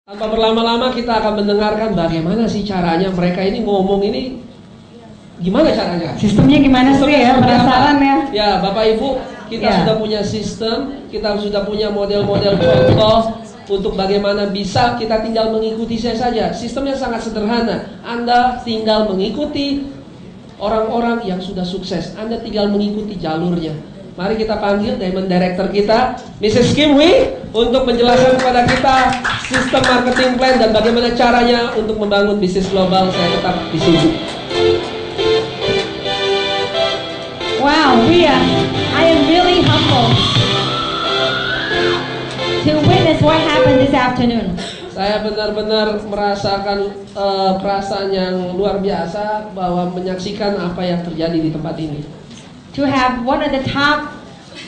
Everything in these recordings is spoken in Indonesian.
Tanpa berlama-lama kita akan mendengarkan bagaimana sih caranya mereka ini ngomong ini, gimana caranya? Sistemnya gimana sih ya? Penasaran ya? Ya, Bapak Ibu, kita Ya. sudah punya sistem, kita sudah punya model-model contoh untuk bagaimana bisa kita tinggal mengikuti saja. Sistemnya sangat sederhana. Anda tinggal mengikuti orang-orang yang sudah sukses. Anda tinggal mengikuti jalurnya. Mari kita panggil Diamond Director kita, Mrs. Kim Hui, untuk menjelaskan kepada kita sistem marketing plan dan bagaimana caranya untuk membangun bisnis global. Saya tetap di sini. Wow, I am really humbled to witness what happened this afternoon. Saya benar-benar merasakan perasaan yang luar biasa bahwa menyaksikan apa yang terjadi di tempat ini. To have one of the top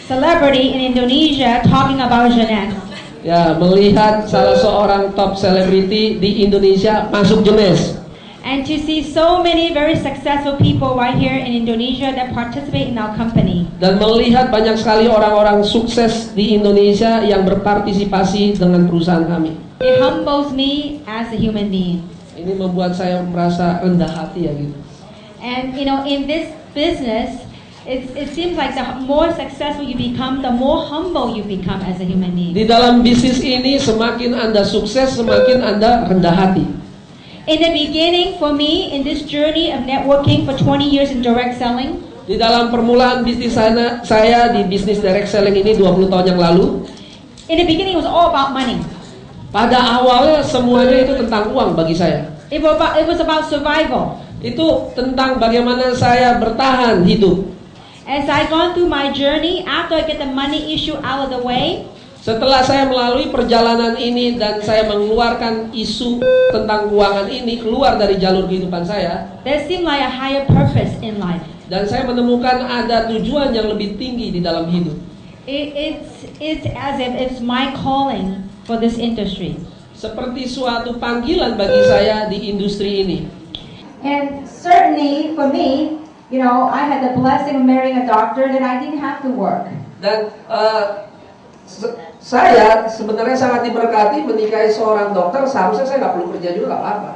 celebrity in Indonesia talking about Jeanette. Ya, melihat salah seorang top selebriti di Indonesia masuk Jenes. And to see so many very successful people right here in Indonesia that participate in our company. Dan melihat banyak sekali orang-orang sukses di Indonesia yang berpartisipasi dengan perusahaan kami. It humbles me as a human being. Ini membuat saya merasa rendah hati ya gitu. And you know, in this business, it seems like the more successful you become, the more humble you become as a human being. Di dalam bisnis ini semakin Anda sukses, semakin Anda rendah hati. In the beginning, for me, in this journey of networking for 20 years in direct selling, Di dalam permulaan bisnis saya di bisnis direct selling ini 20 tahun yang lalu, in the beginning it was all about money. pada awalnya semuanya itu tentang uang bagi saya. It was about survival. Itu tentang bagaimana saya bertahan hidup. As I gone through my journey, after I get the money issue out of the way, Setelah saya melalui perjalanan ini dan saya mengeluarkan isu tentang keuangan ini keluar dari jalur kehidupan saya, there seemed like a higher purpose in life. dan saya menemukan ada tujuan yang lebih tinggi di dalam hidup. It's as if it's my calling for this industry. Seperti suatu panggilan bagi saya di industri ini. And certainly for me, you know, I had the blessing of marrying a doctor that I didn't have to work. Dan saya sebenarnya sangat diberkati menikahi seorang dokter, seharusnya saya nggak perlu kerja juga, nggak apa-apa.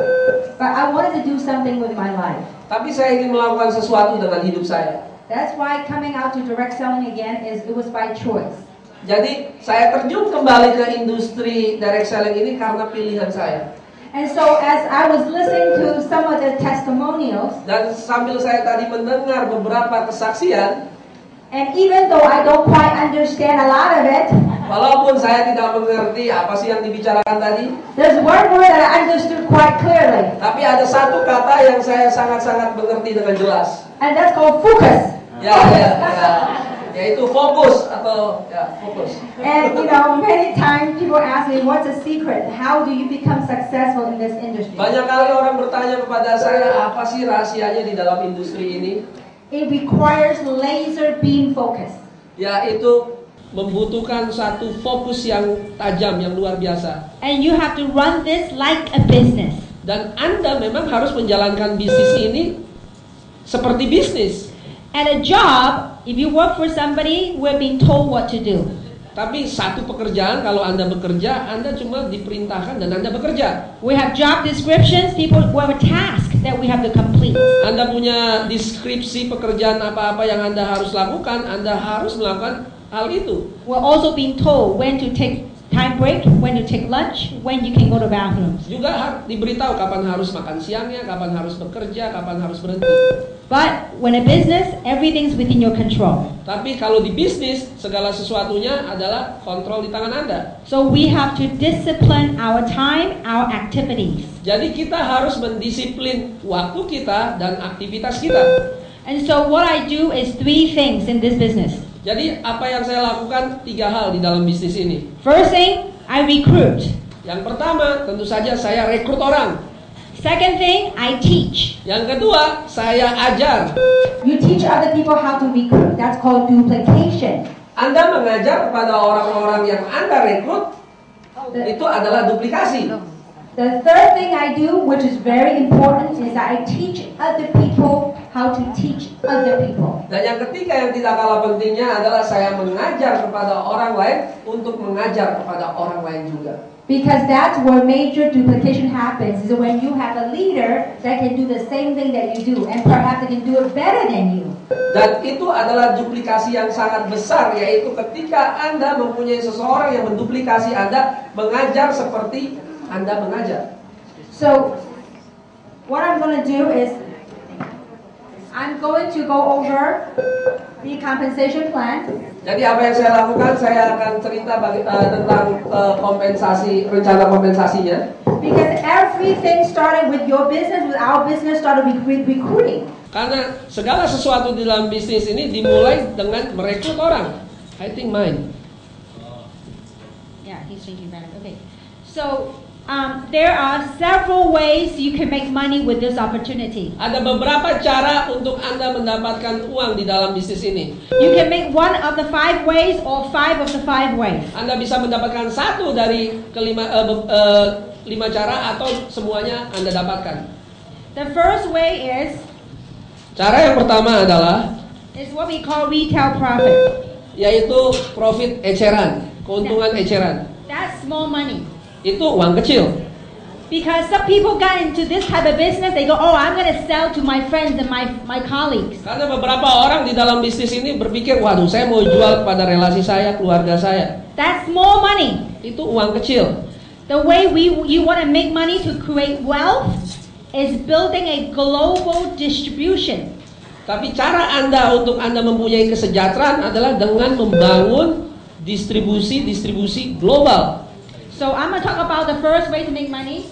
But I wanted to do something with my life. Tapi saya ingin melakukan sesuatu dengan hidup saya. That's why coming out to direct selling again it was by choice. Jadi saya terjun kembali ke industri direct selling ini karena pilihan saya. And so as I was listening to some of the testimonials, Dan sambil saya tadi mendengar beberapa kesaksian, and even though I don't quite understand a lot of it, walaupun saya tidak mengerti apa sih yang dibicarakan tadi, there's one word that I understood quite clearly, tapi ada satu kata yang saya sangat-sangat mengerti dengan jelas. and that's called focus. Ya, yaitu fokus atau ya fokus. And you know, many times people ask me, what's the secret? How do you become successful in this industry? Banyak kali orang bertanya kepada saya, apa sih rahasianya di dalam industri ini? It requires laser beam focus. Yaitu membutuhkan satu fokus yang tajam, yang luar biasa. And you have to run this like a business. Dan Anda memang harus menjalankan bisnis ini seperti bisnis. At a job, if you work for somebody, we're being told what to do. Tapi satu pekerjaan, kalau Anda bekerja, Anda cuma diperintahkan dan Anda bekerja. We have job descriptions, we have a task that we have to complete. Anda punya deskripsi pekerjaan apa-apa yang Anda harus lakukan, Anda harus melakukan hal itu. We're also being told when to take time break, when to take lunch, when you can go to bathrooms. Juga diberitahu kapan harus makan siangnya, kapan harus bekerja, kapan harus berhenti. But when a business, everything's within your control. Tapi kalau di bisnis, segala sesuatunya adalah kontrol di tangan Anda. So we have to discipline our time, our activities. Jadi kita harus mendisiplin waktu kita dan aktivitas kita. And so what I do is 3 things in this business. Jadi apa yang saya lakukan 3 hal di dalam bisnis ini. First thing, I recruit. Yang pertama, tentu saja saya rekrut orang. Second thing, I teach. Yang kedua, saya ajar. You teach other people how to recruit. That's called duplication. Anda mengajar kepada orang-orang yang Anda rekrut, itu adalah duplikasi. The third thing I do, which is very important, is that I teach other people how to teach other people. Dan yang ketiga yang tidak kalah pentingnya adalah saya mengajar kepada orang lain untuk mengajar kepada orang lain juga. Because that's where major duplication happens, is when you have a leader that can do the same thing that you do, and perhaps they can do it better than you. Dan itu adalah duplikasi yang sangat besar, yaitu ketika Anda mempunyai seseorang yang menduplikasi Anda, mengajar seperti Anda mengajar. So, what I'm going to do is, I'm going to go over the compensation plan. Jadi apa yang saya lakukan, saya akan cerita tentang rencana kompensasinya. Because everything started with your business, with our business started with recruiting. Karena segala sesuatu di dalam bisnis ini dimulai dengan merekrut orang. I think mine. Yeah, he's thinking about it. Okay. So, there are several ways you can make money with this opportunity. Ada beberapa cara untuk Anda mendapatkan uang di dalam bisnis ini. You can make one of the 5 ways or 5 of the 5 ways. Anda bisa mendapatkan satu dari lima cara atau semuanya Anda dapatkan. The first way Cara yang pertama adalah is what we call retail profit. yaitu profit eceran, keuntungan eceran. That's small money. Itu uang kecil. Because some people got into this type of business, they go, oh, I'm going to sell to my friends and my colleagues. Karena beberapa orang di dalam bisnis ini berpikir, waduh, saya mau jual kepada relasi saya, keluarga saya. That's small money. Itu uang kecil. The way you want to make money to create wealth is building a global distribution. Tapi cara Anda untuk Anda mempunyai kesejahteraan adalah dengan membangun distribusi global. So I'm going to talk about the first way to make money.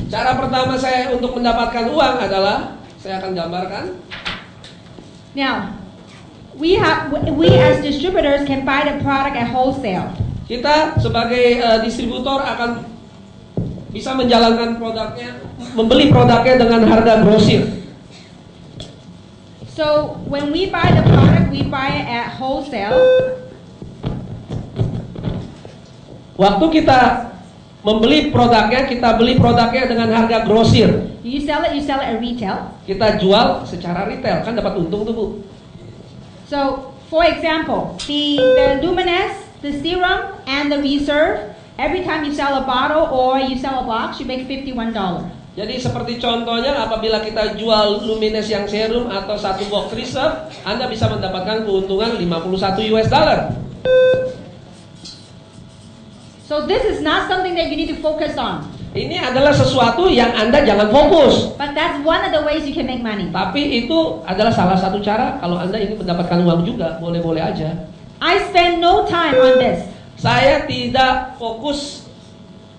Cara pertama saya untuk mendapatkan uang adalah, saya akan gambarkan. Now, we as distributors can buy the product at wholesale. Kita sebagai distributor akan bisa menjalankan produknya, membeli produknya dengan harga grosir. So when we buy the product, we buy it at wholesale. Waktu kita membeli produknya, kita beli produknya dengan harga grosir. You sell it at retail. Kita jual secara retail, kan dapat untung tuh, Bu. So, for example, the Luminous, the Serum, and the Reserve, every time you sell a bottle or you sell a box, you make $51. Jadi seperti contohnya, apabila kita jual Luminous yang serum atau satu box Reserve, Anda bisa mendapatkan keuntungan $51. So this is not something that you need to focus on. Ini adalah sesuatu yang Anda jangan fokus. But that's one of the ways you can make money. Tapi itu adalah salah satu cara kalau Anda ingin mendapatkan uang juga, boleh-boleh aja. I spend no time on this. Saya tidak fokus,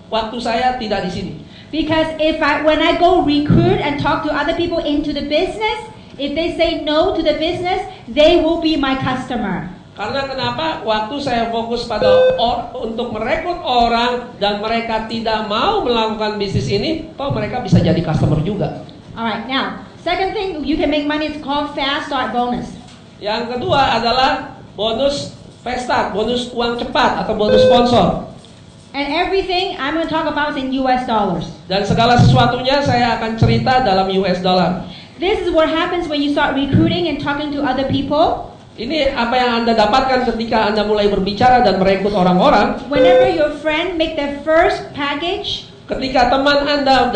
waktu saya tidak di sini. Because when I go recruit and talk to other people into the business, if they say no to the business, they will be my customer. Karena kenapa? Waktu saya fokus pada untuk merekrut orang dan mereka tidak mau melakukan bisnis ini, toh mereka bisa jadi customer juga. Alright, now, second thing you can make money is called fast start bonus. Yang kedua adalah bonus fast start, bonus uang cepat atau bonus sponsor. And everything I'm going to talk about is in US dollars. Dan segala sesuatunya saya akan cerita dalam US dollar. This is what happens when you start recruiting and talking to other people. Ini apa yang Anda dapatkan ketika Anda mulai berbicara dan merekrut orang-orang. Whenever your friend make their first package, ketika teman Anda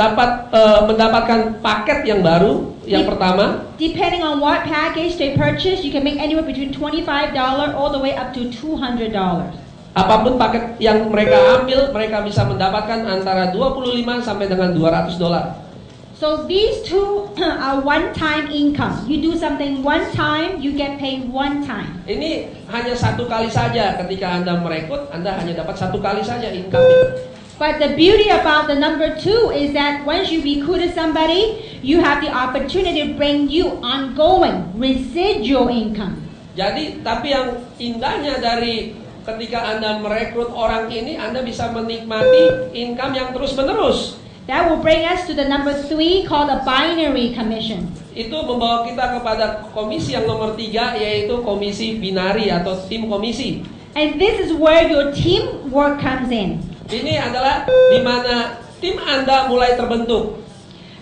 mendapatkan paket yang baru, yang pertama, depending on what package they purchase, you can make anywhere between $25 all the way up to $200. Apapun paket yang mereka ambil, mereka bisa mendapatkan antara 25 sampai dengan $200. So these two are one-time income. You do something one time, you get paid one time. Ini hanya satu kali saja. Ketika Anda merekrut, Anda hanya dapat satu kali saja income-nya. But the beauty about the number 2 is that once you recruited somebody, you have the opportunity to bring you ongoing residual income. Jadi, tapi yang indahnya dari ketika Anda merekrut orang ini, Anda bisa menikmati income yang terus-menerus. That will bring us to the number 3 called a binary commission. Itu membawa kita kepada komisi yang nomor 3, yaitu komisi binari atau tim komisi. And this is where your teamwork comes in. Ini adalah di mana tim Anda mulai terbentuk.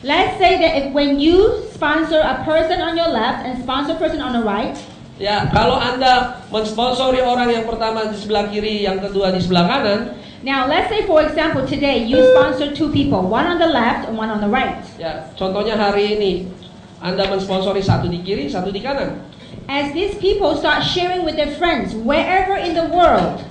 Let's say that when you sponsor a person on your left and sponsor a person on the right. Ya, kalau Anda mensponsori orang yang pertama di sebelah kiri, yang kedua di sebelah kanan. Now, let's say, for example, today you sponsor two people, one on the left and one on the right. Ya, contohnya hari ini Anda mensponsori satu di kiri, satu di kanan. As these people start sharing with their friends wherever in the world,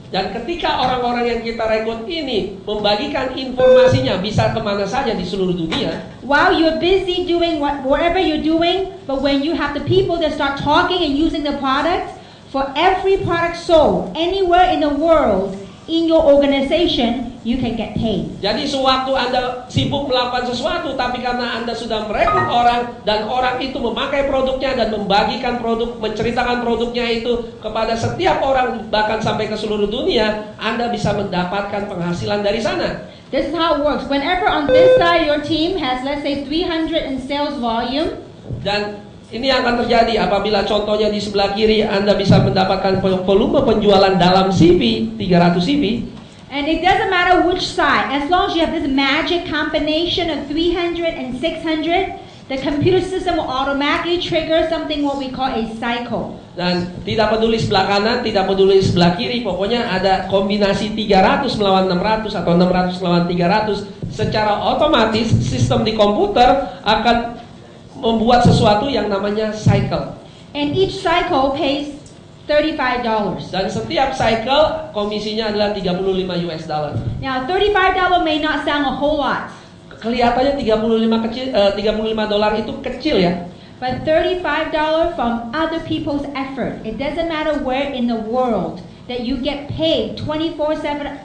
Dan ketika orang-orang yang kita rekrut ini membagikan informasinya bisa kemana saja di seluruh dunia, while you're busy doing whatever you're doing, but when you have the people that start talking and using the product, for every product sold anywhere in the world, in your organization, you can get paid. jadi sewaktu Anda sibuk melakukan sesuatu, tapi karena Anda sudah merekrut orang dan orang itu memakai produknya dan membagikan produk, menceritakan produknya itu kepada setiap orang bahkan sampai ke seluruh dunia, Anda bisa mendapatkan penghasilan dari sana. This is how it works. Whenever on this side your team has, let's say, 300 in sales volume, Dan ini yang akan terjadi apabila contohnya di sebelah kiri Anda bisa mendapatkan volume penjualan dalam CV 300 CV. and it doesn't matter which side, as long as you have this magic combination of 300 and 600, the computer system will automatically trigger something what we call a cycle. Dan tidak peduli sebelah kanan, tidak peduli sebelah kiri, pokoknya ada kombinasi 300 melawan 600 atau 600 melawan 300. Secara otomatis sistem di komputer akan membuat sesuatu yang namanya cycle. And each cycle pays $35. Dan setiap cycle komisinya adalah 35 US dollar. Now, $35 may not sound a whole lot, Kelihatannya 35 dolar itu kecil ya. but $35 from other people's effort. It doesn't matter where in the world that you get paid 24/7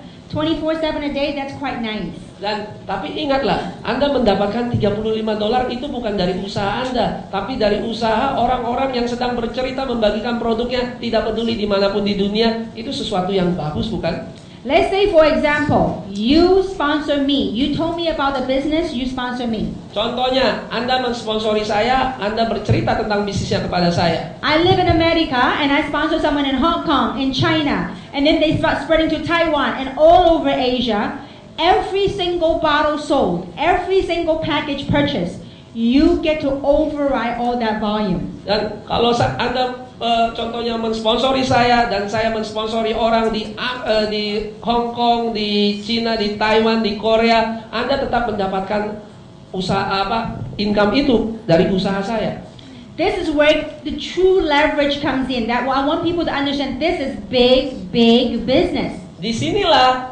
a day, that's quite nice. Dan tapi ingatlah, Anda mendapatkan 35 dolar itu bukan dari usaha Anda, tapi dari usaha orang-orang yang sedang bercerita membagikan produknya, tidak peduli dimanapun di dunia. Itu sesuatu yang bagus, bukan? Let's say, for example, you sponsor me. You told me about the business, you sponsor me. Contohnya, Anda mensponsori saya, Anda bercerita tentang bisnisnya kepada saya. I live in America and I sponsor someone in Hong Kong, in China, and then they start spreading to Taiwan and all over Asia. Every single bottle sold, every single package purchased, you get to override all that volume. Dan kalau Anda contohnya mensponsori saya dan saya mensponsori orang di Hong Kong, di China, di Taiwan, di Korea, Anda tetap mendapatkan income itu dari usaha saya. This is where the true leverage comes in. That I want people to understand, this is big business. Disinilah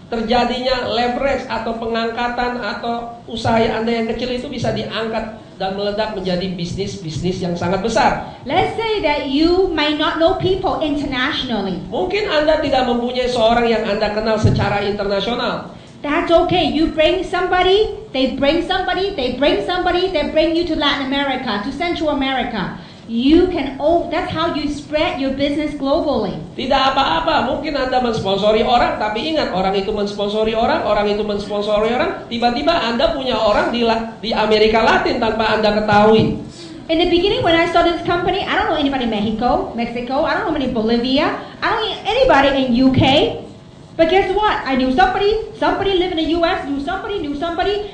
terjadinya leverage atau pengangkatan atau usaha Anda yang kecil itu bisa diangkat dan meledak menjadi bisnis yang sangat besar. Let's say that you might not know people internationally. Mungkin Anda tidak mempunyai seorang yang Anda kenal secara internasional. That's okay. You bring somebody, they bring somebody, they bring somebody, they bring you to Latin America, to Central America. You can, that's how you spread your business globally. Tidak apa-apa, mungkin Anda mensponsori orang, tapi ingat, orang itu mensponsori orang, orang itu mensponsori orang, tiba-tiba Anda punya orang di Amerika Latin tanpa Anda ketahui. In the beginning, when I started this company, I don't know anybody in Mexico, I don't know anybody in Bolivia, I don't know anybody in UK. But guess what? I knew somebody lived in the US, knew somebody,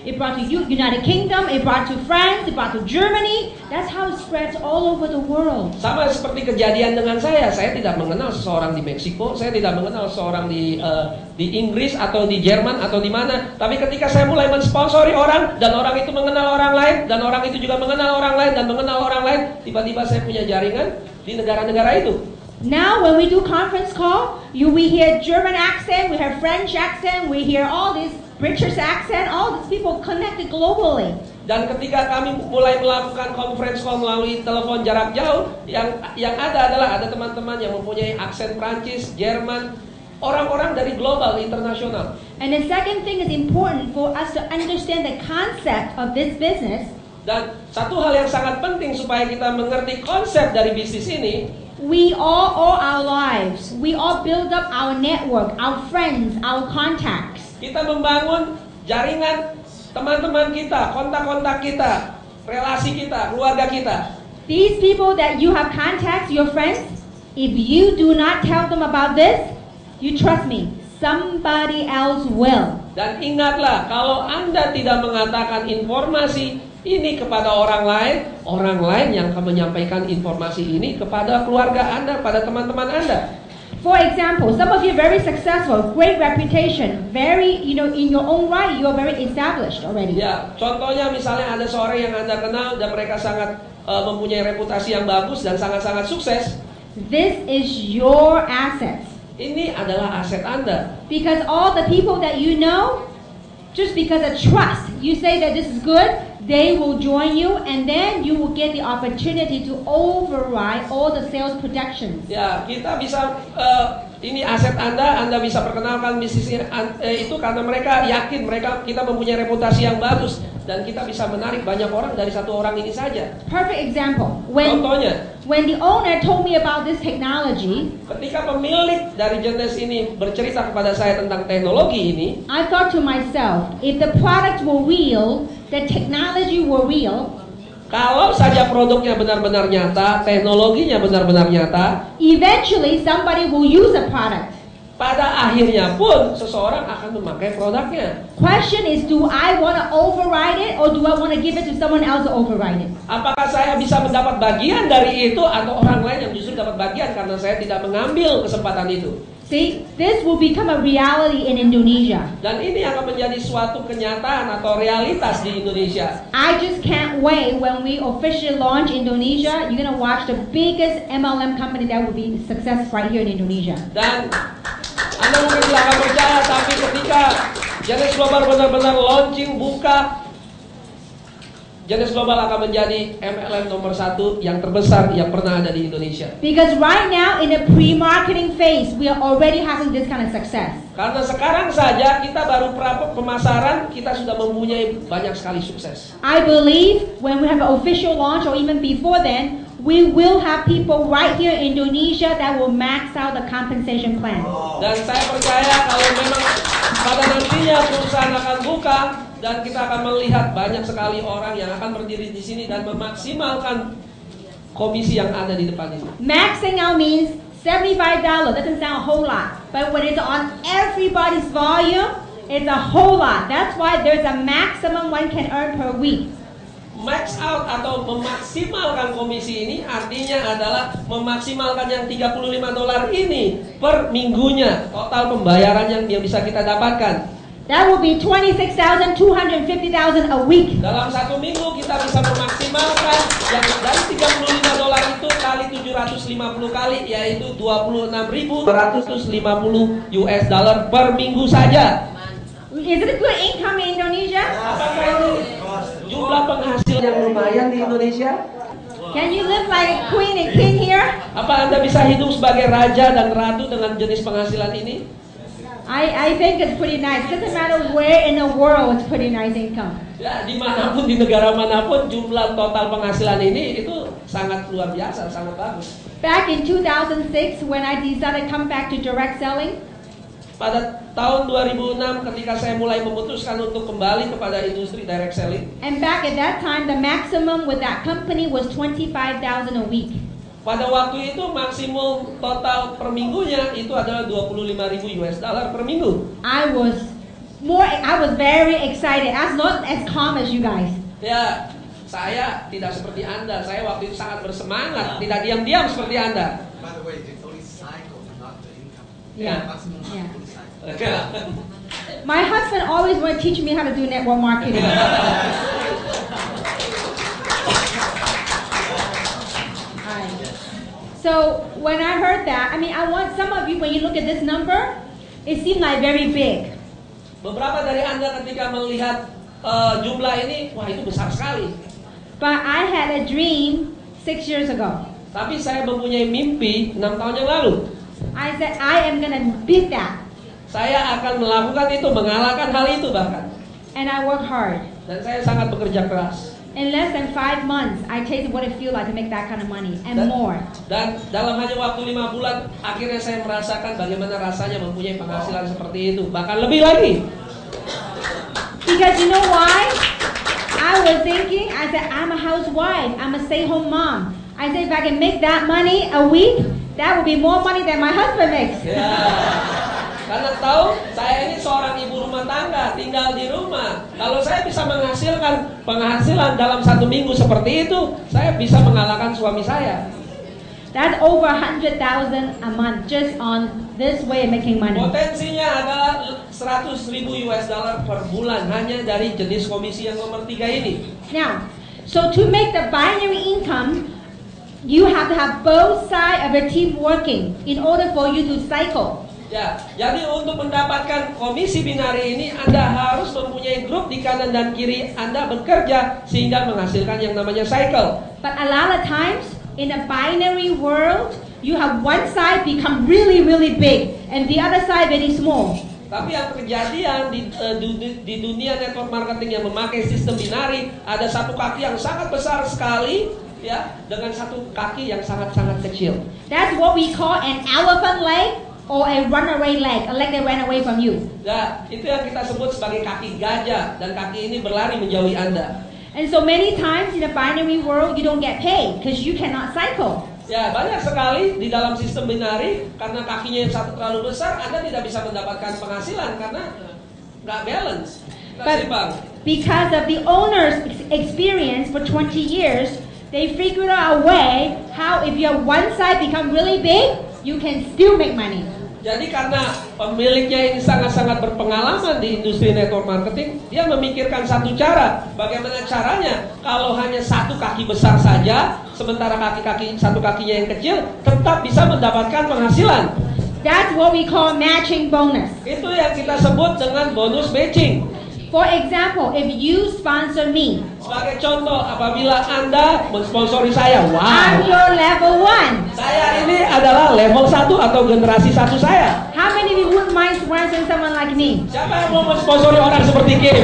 it brought to United Kingdom, it brought to France, it brought to Germany. That's how it spreads all over the world. Sama seperti kejadian dengan saya tidak mengenal seseorang di Meksiko, saya tidak mengenal seseorang di Inggris atau di Jerman atau di mana. Tapi ketika saya mulai mensponsori orang, dan orang itu mengenal orang lain, dan orang itu juga mengenal orang lain, dan mengenal orang lain, tiba-tiba saya punya jaringan di negara-negara itu. Now when we do conference call, we hear German accent, we hear French accent, we hear all this British accent, all these people connected globally. Dan ketika kami mulai melakukan conference call melalui telepon jarak jauh, yang ada adalah ada teman-teman yang mempunyai aksen Prancis, Jerman, orang-orang dari global, internasional. And the second thing is important for us to understand the concept of this business. Dan satu hal yang sangat penting supaya kita mengerti konsep dari bisnis ini, we all our lives, we all build up our network, our friends, our contacts. Kita membangun jaringan teman-teman kita, kontak-kontak kita, relasi kita, keluarga kita. These people that you have contacts, your friends, if you do not tell them about this, you trust me, somebody else will. Dan ingatlah, kalau Anda tidak mengatakan informasi ini kepada orang lain yang akan menyampaikan informasi ini kepada keluarga Anda, pada teman-teman Anda. For example, some of you are very successful, great reputation, very, in your own right, you are very established already. Ya, contohnya misalnya ada seorang yang Anda kenal dan mereka sangat mempunyai reputasi yang bagus dan sangat-sangat sukses. This is your assets. Ini adalah aset Anda. Because all the people that you know, just because of trust, you say that this is good, they will join you, and then you will get the opportunity to override all the sales projections. Ya, kita bisa ini aset Anda bisa perkenalkan bisnisnya itu karena mereka yakin kita mempunyai reputasi yang bagus dan kita bisa menarik banyak orang dari satu orang ini saja. Perfect example. Contohnya, when the owner told me about this technology, ketika pemilik dari Genesis ini bercerita kepada saya tentang teknologi ini, I thought to myself, if the product were real, the technology were real, kalau saja produknya benar-benar nyata, teknologinya benar-benar nyata, eventually somebody will use the product. Pada akhirnya pun seseorang akan memakai produknya. Question is, do I want to override it or do I want to give it to someone else to override it? Apakah saya bisa mendapat bagian dari itu atau orang lain yang justru dapat bagian karena saya tidak mengambil kesempatan itu? See, this will become a reality in Indonesia. Dan ini akan menjadi suatu kenyataan atau realitas di Indonesia. I just can't wait when we officially launch Indonesia. You're gonna watch the biggest MLM company that will be success right here in Indonesia. Dan Anda mungkin tidak akan percaya, tapi ketika Genesis Global benar-benar launching, buka, Genesis Global akan menjadi MLM nomor 1 yang terbesar yang pernah ada di Indonesia. Because right now in the pre-marketing phase, we are already having this kind of success. Karena sekarang saja kita baru pemasaran, kita sudah mempunyai banyak sekali sukses. I believe when we have an official launch or even before then, we will have people right here in Indonesia that will max out the compensation plan. Dan saya percaya kalau memang pada nantinya perusahaan akan buka dan kita akan melihat banyak sekali orang yang akan berdiri di sini dan memaksimalkan komisi yang ada di depan ini. Maxing out means $75. Doesn't sound a whole lot, but when it's on everybody's volume, it's a whole lot. That's why there's a maximum one can earn per week. Max out atau memaksimalkan komisi ini artinya adalah memaksimalkan yang $35 ini per minggunya, total pembayaran yang bisa kita dapatkan. That will be $26,000, $250,000 a week. Dalam satu minggu kita bisa memaksimalkan yang dari $35 itu kali 750 kali, yaitu $26.250 per minggu saja. Is it a good income in Indonesia? Apakah ini jumlah penghasil yang lumayan di Indonesia? Can you live like a queen and king here? Apa Anda bisa hidup sebagai raja dan ratu dengan jenis penghasilan ini? I think it's pretty nice. Doesn't matter where in the world, it's pretty nice income. Ya, dimanapun di negara manapun jumlah total penghasilan ini itu sangat luar biasa, sangat bagus. Back in 2006, when I decided to come back to direct selling, pada tahun 2006 ketika saya mulai memutuskan untuk kembali kepada industri direct selling. And back at that time, the maximum with that company was $25,000 a week. Pada waktu itu maksimum total per minggunya itu adalah $25.000 per minggu. I was very excited. I was not as calm as you guys. Ya, saya tidak seperti Anda. Saya waktu itu sangat bersemangat, tidak diam-diam seperti Anda. By the way, it's only cycle, not the income. Yeah. Maximum Yeah. only cycle. My husband always want to teach me how to do network marketing. So when I heard that, I mean, I want some of you, when you look at this number, it seemed like very big. Beberapa dari Anda ketika melihat jumlah ini, wah itu besar sekali. But I had a dream 6 years ago. Tapi saya mempunyai mimpi 6 tahun yang lalu. I said, I am gonna beat that. Saya akan melakukan itu, mengalahkan hal itu bahkan. And I work hard. Dan saya sangat bekerja keras. In less than 5 months, I tasted what it feels like to make that kind of money and more. Dan dalam hanya waktu 5 bulan, akhirnya saya merasakan bagaimana rasanya mempunyai penghasilan seperti itu, bahkan lebih lagi. Because you know why? I was thinking, I said, I'm a housewife, I'm a stay-home mom. I said, if I can make that money a week, that would be more money than my husband makes. Ya, karena tahu saya ini seorang ibu rumah tangga, tinggal di rumah. Kalau saya bisa menghasilkan penghasilan dalam 1 minggu seperti itu, saya bisa mengalahkan suami saya. That's over 100,000 a month just on this way of making money. Potensinya adalah 100.000 US dollar per bulan hanya dari jenis komisi yang nomor 3 ini. Now, so to make the binary income, you have to have both sides of your team working in order for you to cycle. Ya, jadi untuk mendapatkan komisi binari ini Anda harus mempunyai grup di kanan dan kiri Anda bekerja sehingga menghasilkan yang namanya cycle. But a lot of times in a binary world, you have one side become really, really big and the other side very small. Tapi yang kejadian di dunia network marketing yang memakai sistem binari, ada satu kaki yang sangat besar sekali, ya, dengan satu kaki yang sangat-sangat kecil. That's what we call an elephant leg or a runaway leg, a leg that ran away from you. Ya, itu yang kita sebut sebagai kaki gajah, dan kaki ini berlari menjauhi Anda. And so many times in the binary world, you don't get paid because you cannot cycle. Ya, banyak sekali di dalam sistem binari karena kakinya yang satu terlalu besar, Anda tidak bisa mendapatkan penghasilan karena nggak balance, nggak But seimbang. because of the owner's experience for 20 years, they figured out a way how if your one side become really big, you can still make money. Jadi karena pemiliknya ini sangat-sangat berpengalaman di industri network marketing, dia memikirkan satu cara. Bagaimana caranya kalau hanya satu kaki besar saja, sementara satu kakinya yang kecil, tetap bisa mendapatkan penghasilan. That's what we call matching bonus. Itu yang kita sebut dengan bonus matching. For example, if you sponsor me, Sebagai contoh, apabila Anda mensponsori saya, I'm wow, your level 1. saya ini adalah level 1 atau generasi 1 saya. How many of you wouldn't mind sponsoring someone like me? Siapa yang mau mensponsori orang seperti Kim?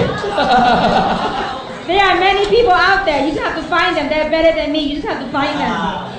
There are many people out there. You just have to find them. They're better than me. You just have to find them.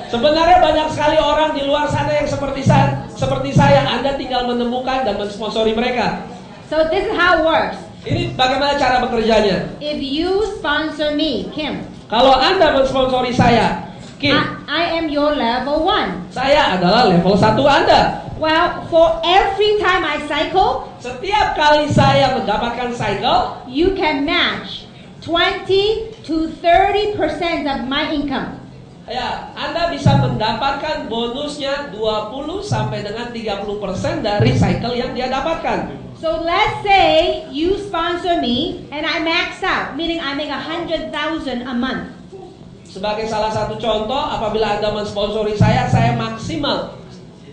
Sebenarnya banyak sekali orang di luar sana yang seperti saya. Anda tinggal menemukan dan mensponsori mereka. So this is how it works. Ini bagaimana cara bekerjanya? If you sponsor me, Kim, Kalau Anda mensponsori saya, Kim, I am your level 1. saya adalah level 1 Anda. Well, for every time I cycle, Setiap kali saya mendapatkan cycle, you can match 20 to 30% of my income. ya, Anda bisa mendapatkan bonusnya 20 sampai dengan 30% dari cycle yang dia dapatkan. So let's say you sponsor me and I max out, meaning I make 100,000 a month. Sebagai salah satu contoh, apabila Anda mensponsori saya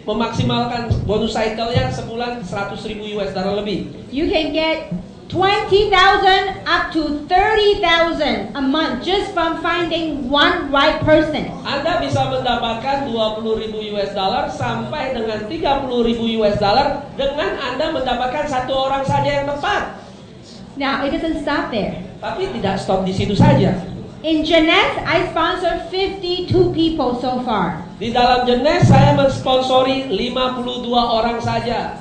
memaksimalkan bonus cycle-nya sebulan 100.000 US dollar lebih. You can get 20,000 up to 30,000 a month just from finding one right person. Anda bisa mendapatkan 20.000 US dollar sampai dengan 30.000 US dollar dengan Anda mendapatkan satu orang saja yang tepat. Now, it doesn't stop there. Tapi tidak stop di situ saja. In Jeunesse, I sponsor 52 people so far. Di dalam Jeunesse saya mensponsori 52 orang saja.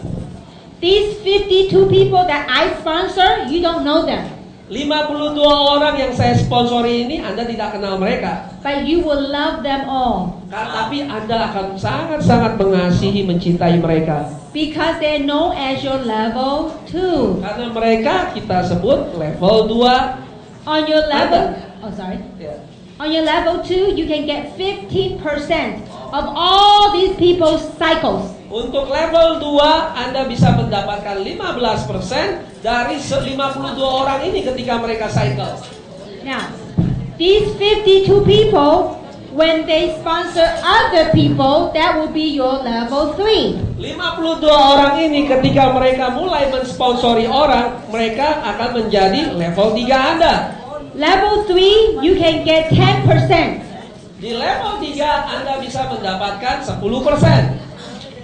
These 52 people that I sponsor, you don't know them. 52 orang yang saya sponsori ini Anda tidak kenal mereka. But you will love them all. Tapi Anda akan sangat-sangat mengasihi, mencintai mereka. Because they're known as your level 2. Karena mereka kita sebut level 2. On your level, Ya. on your level 2, you can get 15% of all these people's cycles. Untuk level 2 Anda bisa mendapatkan 15% dari 52 orang ini ketika mereka cycle. Now, these 52 people, when they sponsor other people, that will be your level 3. 52 orang ini ketika mereka mulai mensponsori orang, mereka akan menjadi level 3 Anda. Level 3, you can get 10%. Di level 3 Anda bisa mendapatkan 10%.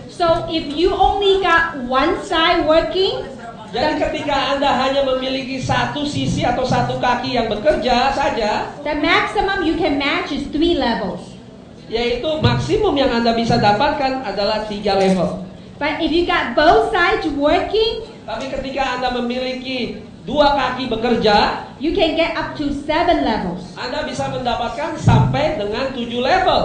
So if you only got one side working, Jadi ketika Anda hanya memiliki satu sisi atau satu kaki yang bekerja saja, the maximum you can match is 3 levels. yaitu maksimum yang Anda bisa dapatkan adalah 3 level. But if you got both sides working, Tapi ketika Anda memiliki 2 kaki bekerja, you can get up to 7 levels. Anda bisa mendapatkan sampai dengan 7 level.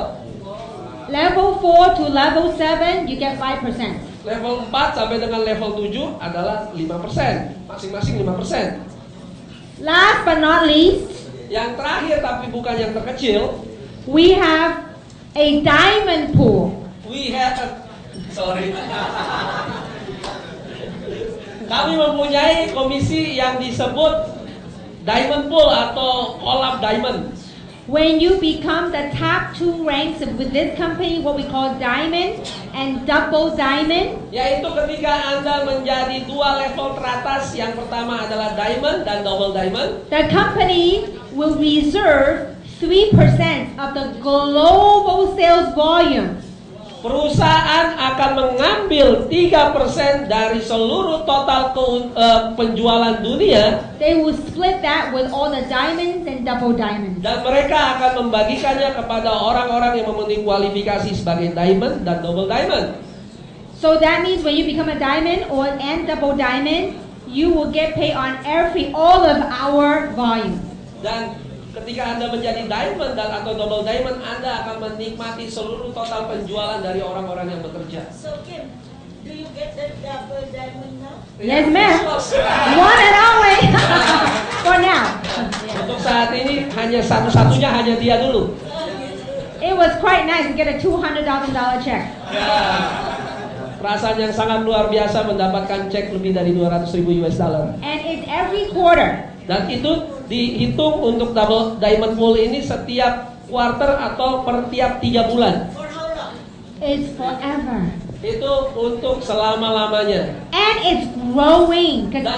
Level 4 to level 7, you get 5%. Level 4 sampai dengan level 7 adalah 5%. Masing-masing 5%. Last but not least, Yang terakhir tapi bukan yang terkecil, we have a diamond pool. We have sorry. Kami mempunyai komisi yang disebut diamond pool atau kolam diamond. When you become the top 2 ranks with this company, what we call diamond and double diamond, Yaitu ketika Anda menjadi 2 level teratas. Yang pertama adalah diamond dan double diamond. the company will reserve 3% of the global sales volume. Perusahaan akan mengambil 3% dari seluruh total penjualan dunia. They will split that with all the diamonds and double diamonds. Dan mereka akan membagikannya kepada orang-orang yang memenuhi kualifikasi sebagai diamond dan double diamond. So that means when you become a diamond and double diamond, you will get paid on all of our volume. Dan ketika Anda menjadi diamond dan atau double diamond, Anda akan menikmati seluruh total penjualan dari orang-orang yang bekerja. So Kim, do you get the double diamond now? Yes, ma'am. One and only for now. Untuk saat ini hanya satu-satunya hanya dia dulu. It was quite nice to get a $200,000 check. Perasaan yang sangat luar biasa mendapatkan cek lebih dari 200.000 US dollar. And it's every quarter. Dan itu dihitung untuk double diamond pool ini setiap quarter atau per tiap 3 bulan. For how long? It's forever. Itu untuk selama-lamanya. And it's growing. 'Cause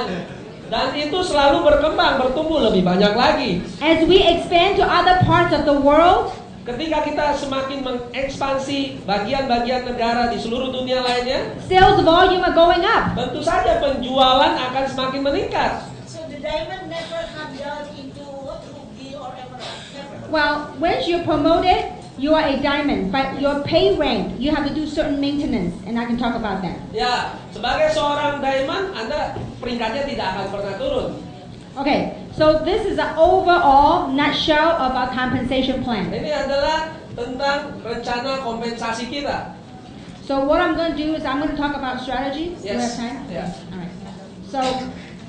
Dan itu selalu berkembang, bertumbuh lebih banyak lagi. as we expand to other parts of the world, Ketika kita semakin mengekspansi bagian-bagian negara di seluruh dunia lainnya, sales volume are going up. tentu saja penjualan akan semakin meningkat. So the diamond never come down into ruby or emerald. Never. Well, once you're promoted, you are a diamond. But your pay rank, you have to do certain maintenance. And I can talk about that. Ya, sebagai seorang diamond, Anda peringkatnya tidak akan pernah turun. Okay, so this is an overall nutshell of our compensation plan. Ini adalah tentang rencana kompensasi kita. So what I'm going to do is I'm going to talk about strategy. Do we have Yes. time? Yeah. All right. So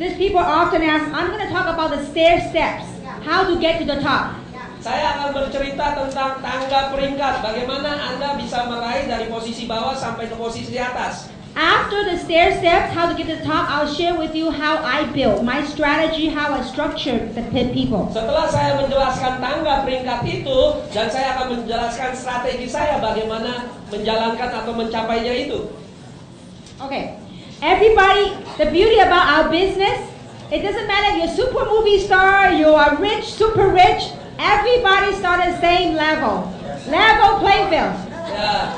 these people often ask, I'm going to talk about the stair steps, how to get to the top. Saya akan bercerita tentang tangga peringkat, bagaimana Anda bisa meraih dari posisi bawah sampai ke posisi atas. After the stair steps, how to get to the top, I'll share with you how I built my strategy, how I structured the people. Setelah saya menjelaskan tangga peringkat itu, dan saya akan menjelaskan strategi saya bagaimana menjalankan atau mencapainya itu. Okay, everybody, the beauty about our business, it doesn't matter if you're super movie star, you are rich, super rich, everybody start at the same level. Level playing field. Ya,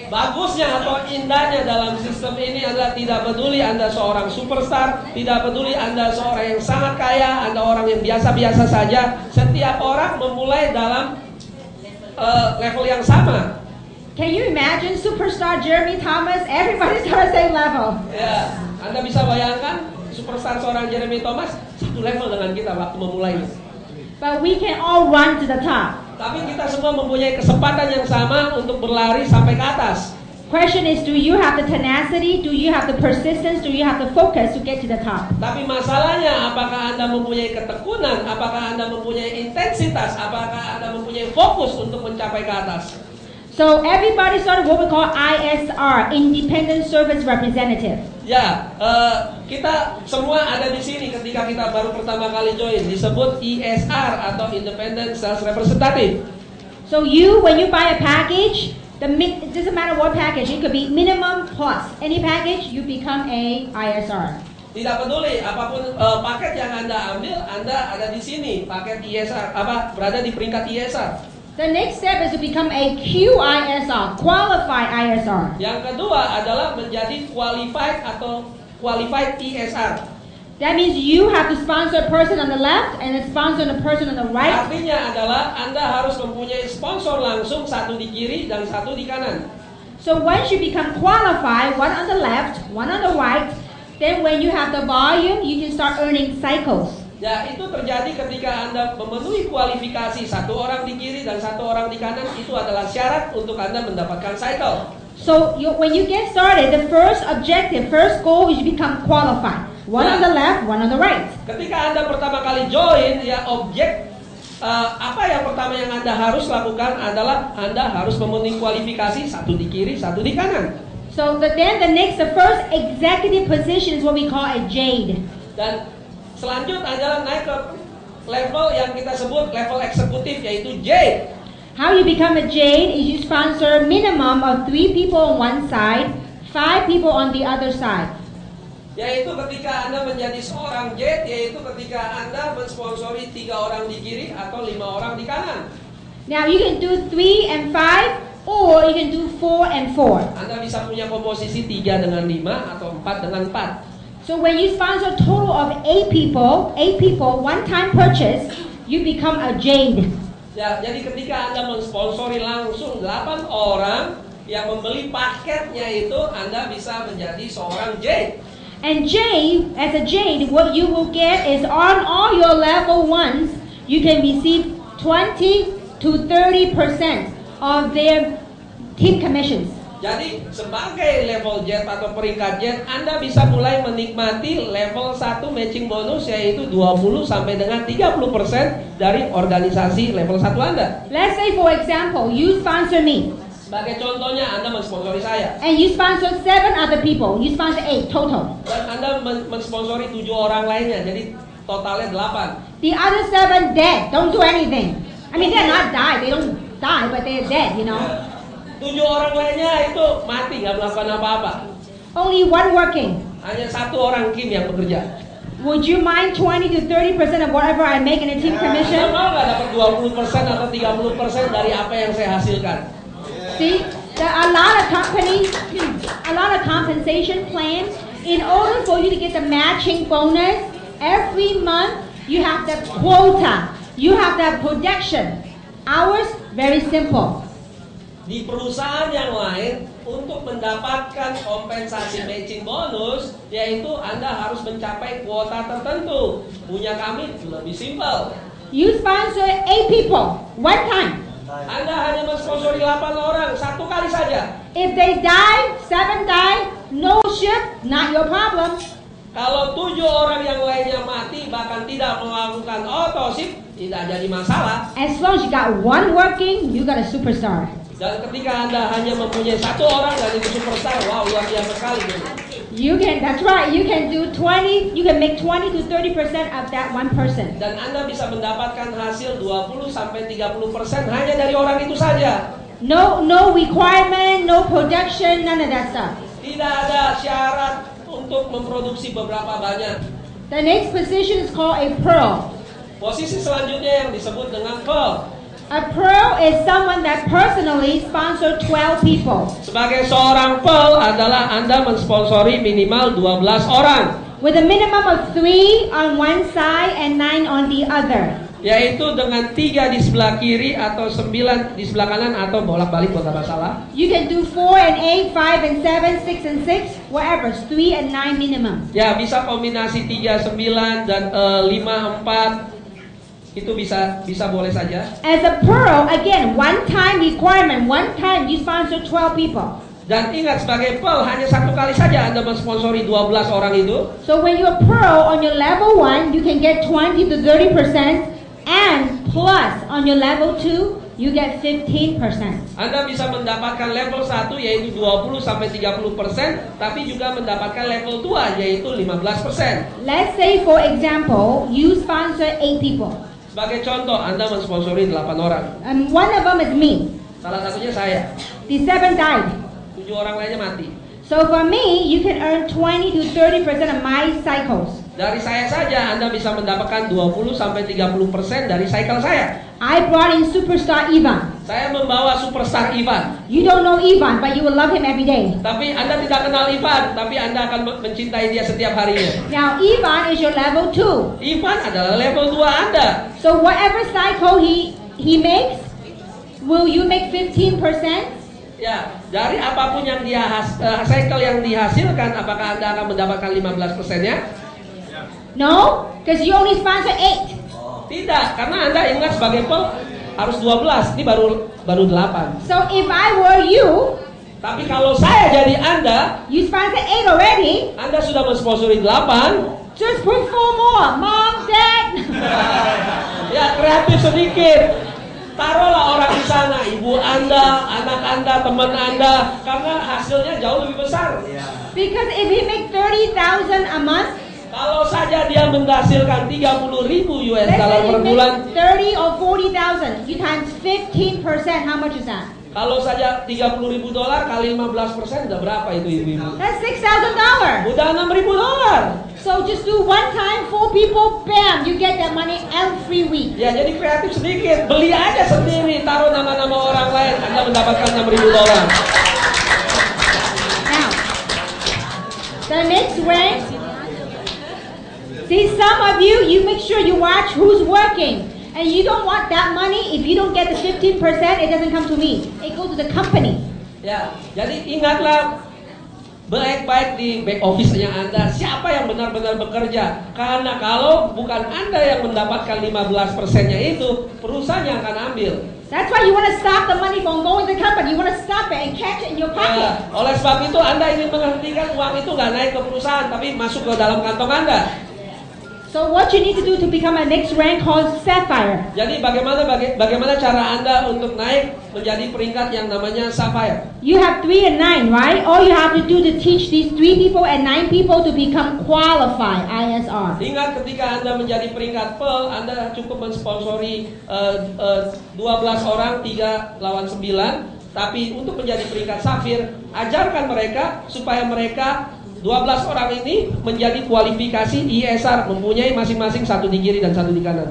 bagusnya atau indahnya dalam sistem ini adalah tidak peduli Anda seorang superstar, tidak peduli Anda seorang yang sangat kaya, Anda orang yang biasa-biasa saja, setiap orang memulai dalam level yang sama. Can you imagine superstar Jeremy Thomas? Everybody start at the same level. Ya, Anda bisa bayangkan superstar seorang Jeremy Thomas satu level dengan kita waktu memulainya. But we can all run to the top. Tapi kita semua mempunyai kesempatan yang sama untuk berlari sampai ke atas. Question is, do you have the tenacity? Do you have the persistence? Do you have the focus to get to the top? Tapi masalahnya, apakah Anda mempunyai ketekunan? Apakah Anda mempunyai intensitas? Apakah Anda mempunyai fokus untuk mencapai ke atas? So everybody started what we call ISR, Independent Service Representative. Ya, kita semua ada di sini ketika kita baru pertama kali join. Disebut ISR atau Independent Sales Representative. So you, when you buy a package, it doesn't matter what package, it could be minimum plus. Any package, you become a ISR. Tidak peduli apapun paket yang Anda ambil, Anda ada di sini. Paket ISR, berada di peringkat ISR. The next step is to become a QISR, Qualified ISR. Yang kedua adalah menjadi qualified atau qualified ISR. That means you have to sponsor a person on the left and a sponsor a person on the right. Artinya adalah Anda harus mempunyai sponsor langsung, satu di kiri dan satu di kanan. So once you become qualified, one on the left, one on the right, then when you have the volume, you can start earning cycles. Ya, itu terjadi ketika Anda memenuhi kualifikasi, satu orang di kiri dan satu orang di kanan. Itu adalah syarat untuk Anda mendapatkan cycle. So when you get started, the first objective, first goal is to become qualified. One on the left, one on the right. Ketika Anda pertama kali join, ya Apa yang pertama yang Anda harus lakukan adalah Anda harus memenuhi kualifikasi, satu di kiri, satu di kanan. So the first executive position is what we call a jade. Dan selanjutnya adalah naik ke level yang kita sebut level eksekutif, yaitu J. How you become a jade is you sponsor minimum of 3 people on one side, 5 people on the other side. Yaitu ketika Anda menjadi seorang J, yaitu ketika Anda mensponsori 3 orang di kiri atau 5 orang di kanan. Now you can do 3 and 5, or you can do 4 and 4. Anda bisa punya komposisi 3 dengan 5 atau 4 dengan 4. So when you sponsor a total of 8 people, one time purchase, you become a jade. Ya, jadi ketika Anda mensponsori langsung 8 orang yang membeli paketnya itu, Anda bisa menjadi seorang J. And jade, as a jade, what you will get is on all your level 1s, you can receive 20 to 30% of their team commissions. Jadi sebagai level jet atau peringkat jet, Anda bisa mulai menikmati level 1 matching bonus, yaitu 20 sampai dengan 30% dari organisasi level 1 Anda. Let's say for example, you sponsor me. Sebagai contohnya, Anda mensponsori saya. And you sponsor 7 other people. You sponsor 8 total. Dan Anda mensponsori 7 orang lainnya, jadi totalnya 8. The other 7 dead, don't do anything. I mean, they're not died, they don't die, but they're dead, you know. 7 orang lainnya itu mati, nggak melakukan apa-apa. Only 1 working. Hanya 1 orang Kim yang bekerja. Would you mind 20 to 30% of whatever I make in a team Anda commission? mau nggak dapat 20% atau 30% dari apa yang saya hasilkan? See, there are a lot of companies, a lot of compensation plans. In order for you to get the matching bonus, every month you have the quota, you have the projection. Ours, very simple. Di perusahaan yang lain, untuk mendapatkan kompensasi matching bonus, yaitu Anda harus mencapai kuota tertentu. Punya kami lebih simpel. You sponsor 8 people, one time. Anda hanya mensponsori 8 orang, 1 kali saja. If they die, 7 die, no ship, not your problem. Kalau 7 orang yang lainnya mati, bahkan tidak melakukan otosip, tidak jadi masalah. As long as you got 1 working, you got a superstar. Dan ketika Anda hanya mempunyai 1 orang dan itu superstar, wow, luar biasa sekali. That's right, you can make 20 to 30% of that one person. Dan Anda bisa mendapatkan hasil 20 sampai 30% hanya dari orang itu saja. No requirement, no production, none of that stuff. Tidak ada syarat untuk memproduksi beberapa banyak. The next position is called a pearl. Posisi selanjutnya yang disebut dengan pearl. A pearl is someone that personally sponsor 12 people. Sebagai seorang pearl adalah Anda mensponsori minimal 12 orang. With a minimum of 3 on one side and 9 on the other. Yaitu dengan 3 di sebelah kiri atau 9 di sebelah kanan atau bolak-balik kalau tidak salah. You can do 4 and 8, 5 and 7, 6 and 6, whatever, 3 and 9 minimum. Ya, bisa kombinasi 3, 9 dan 5, 4. Itu bisa boleh saja. As a pearl, again, one time requirement, one time you sponsor 12 people. Dan ingat, sebagai pearl hanya 1 kali saja Anda mensponsori 12 orang itu. So when you're pearl on your level 1, you can get 20 to 30%, and plus on your level 2, you get 15%. Anda bisa mendapatkan level 1 yaitu 20 sampai 30%, tapi juga mendapatkan level 2 yaitu 15%. Let's say for example, you sponsor 8 people. Sebagai contoh, Anda mensponsori 8 orang. And one of them is me. Salah satunya saya. The 7 died. 7 orang lainnya mati. So for me, you can earn 20 to 30% of my cycles. Dari saya saja Anda bisa mendapatkan 20 sampai 30% dari cycle saya. I brought in superstar Ivan. Saya membawa superstar Ivan. You don't know Ivan, but you will love him every day. Tapi Anda tidak kenal Ivan, tapi Anda akan mencintai dia setiap harinya. Now Ivan is your level 2. Ivan adalah level 2 Anda. So whatever cycle he makes, will you make 15%? Ya, dari apapun yang cycle yang dihasilkan, apakah Anda akan mendapatkan 15%-nya? No, because you only sponsor 8. Tidak, karena Anda ingat sebagai pearl harus 12, ini baru 8. So if I were you, tapi kalau saya jadi Anda, you sponsor 8 already. Anda sudah mensponsori 8. Just put 4 more, mom, dad. Ya, kreatif kreatif sedikit. Taruhlah orang di sana, ibu Anda, anak Anda, teman Anda, karena hasilnya jauh lebih besar. Because if he make 30,000 a month, Kalau saja dia menghasilkan 30.000 US let's dollar say per he bulan, makes 30 or 40,000, you times 15%, how much is that? kalau saja 30.000 dolar kali 15% udah berapa itu ibu-ibu? That's $6,000. Udah 6.000 dolar. So just do one time, 4 people, bam, you get that money every week. Ya jadi kreatif sedikit, beli aja sendiri, taruh nama-nama orang lain, Anda mendapatkan 6.000 dolar. Now, the next way, see some of you, you make sure you watch who's working. And you don't want that money, if you don't get the 15%, it doesn't come to me. It goes to the company. Ya, jadi ingatlah baik-baik di back office-nya Anda, siapa yang benar-benar bekerja. Karena kalau bukan Anda yang mendapatkan 15%-nya itu, perusahaan yang akan ambil. That's why you want to stop the money from going to the company. You want to stop it and catch it in your pocket. Oleh sebab itu Anda ingin menghentikan uang itu nggak naik ke perusahaan, tapi masuk ke dalam kantong Anda. So what you need to do to become a next rank called Sapphire. Jadi bagaimana cara Anda untuk naik menjadi peringkat yang namanya Sapphire? You have 3 and 9, right? All you have to do to teach these 3 people and 9 people to become qualified, ISR. Ingat ketika Anda menjadi peringkat Pearl, Anda cukup mensponsori 12 orang 3 lawan 9. Tapi untuk menjadi peringkat Sapphire, ajarkan mereka supaya mereka 12 orang ini menjadi kualifikasi ISR, mempunyai masing-masing satu di kiri dan satu di kanan.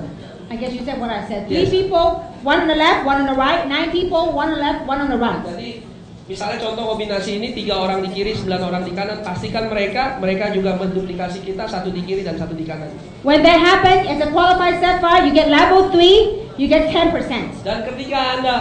I guess you said what I said. 3 Yes. people, 1 on the left, 1 on the right. 9 people, 1 on the left, 1 on the right. Jadi misalnya contoh kombinasi ini 3 orang di kiri, 9 orang di kanan. Pastikan mereka juga menduplikasi kita, satu di kiri dan satu di kanan. When that happens, as a qualified Sapphire, you get level 3, you get 10%. Dan ketika Anda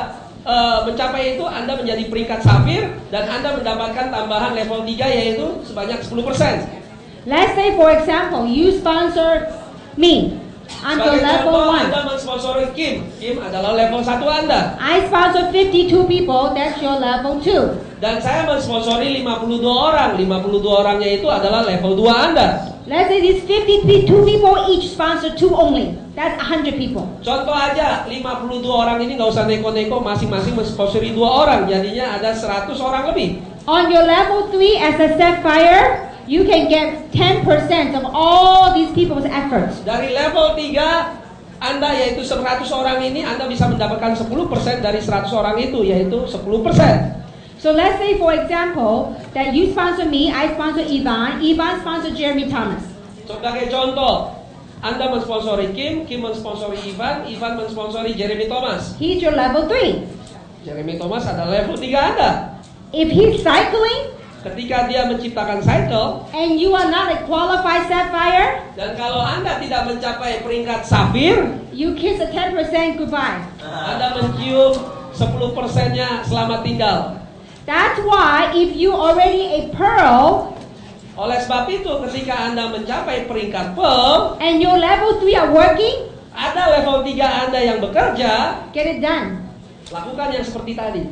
mencapai itu, Anda menjadi peringkat Sapphire dan Anda mendapatkan tambahan level 3 yaitu sebanyak 10%. Let's say, for example, you sponsor me. I'm the Sebagai level contoh, 1. Anda mensponsori Kim. Kim adalah level 1 Anda. I sponsor 52 people, that's your level 2. Dan saya mensponsori 52 orang. 52 orangnya itu adalah level 2 Anda. Let's say these 52 people each sponsor 2 only. That's 100 people. Contoh aja, 52 orang ini nggak usah neko-neko, masing-masing mensponsori 2 orang. Jadinya ada 100 orang lebih. On your level 3 as a Sapphire, you can get 10% of all these people's efforts. Dari level 3 Anda yaitu 100 orang ini, Anda bisa mendapatkan 10% dari 100 orang itu, yaitu 10%. So let's say, for example, that you sponsor me, I sponsor Ivan, Ivan sponsor Jeremy Thomas. Sebagai contoh, Anda mensponsori Kim, Kim mensponsori Ivan, Ivan mensponsori Jeremy Thomas. He's your level 3. Jeremy Thomas adalah level 3 Anda. If he's cycling Ketika dia menciptakan cycle, and you are not a qualified Sapphire, dan kalau Anda tidak mencapai peringkat Sapphire, you kiss a 10% goodbye. Anda mencium 10%-nya selamat tinggal. That's why if you already a Pearl Oleh sebab itu, ketika Anda mencapai peringkat Pearl, and your level 3 are working, ada level 3 Anda yang bekerja, get it done. lakukan yang seperti tadi.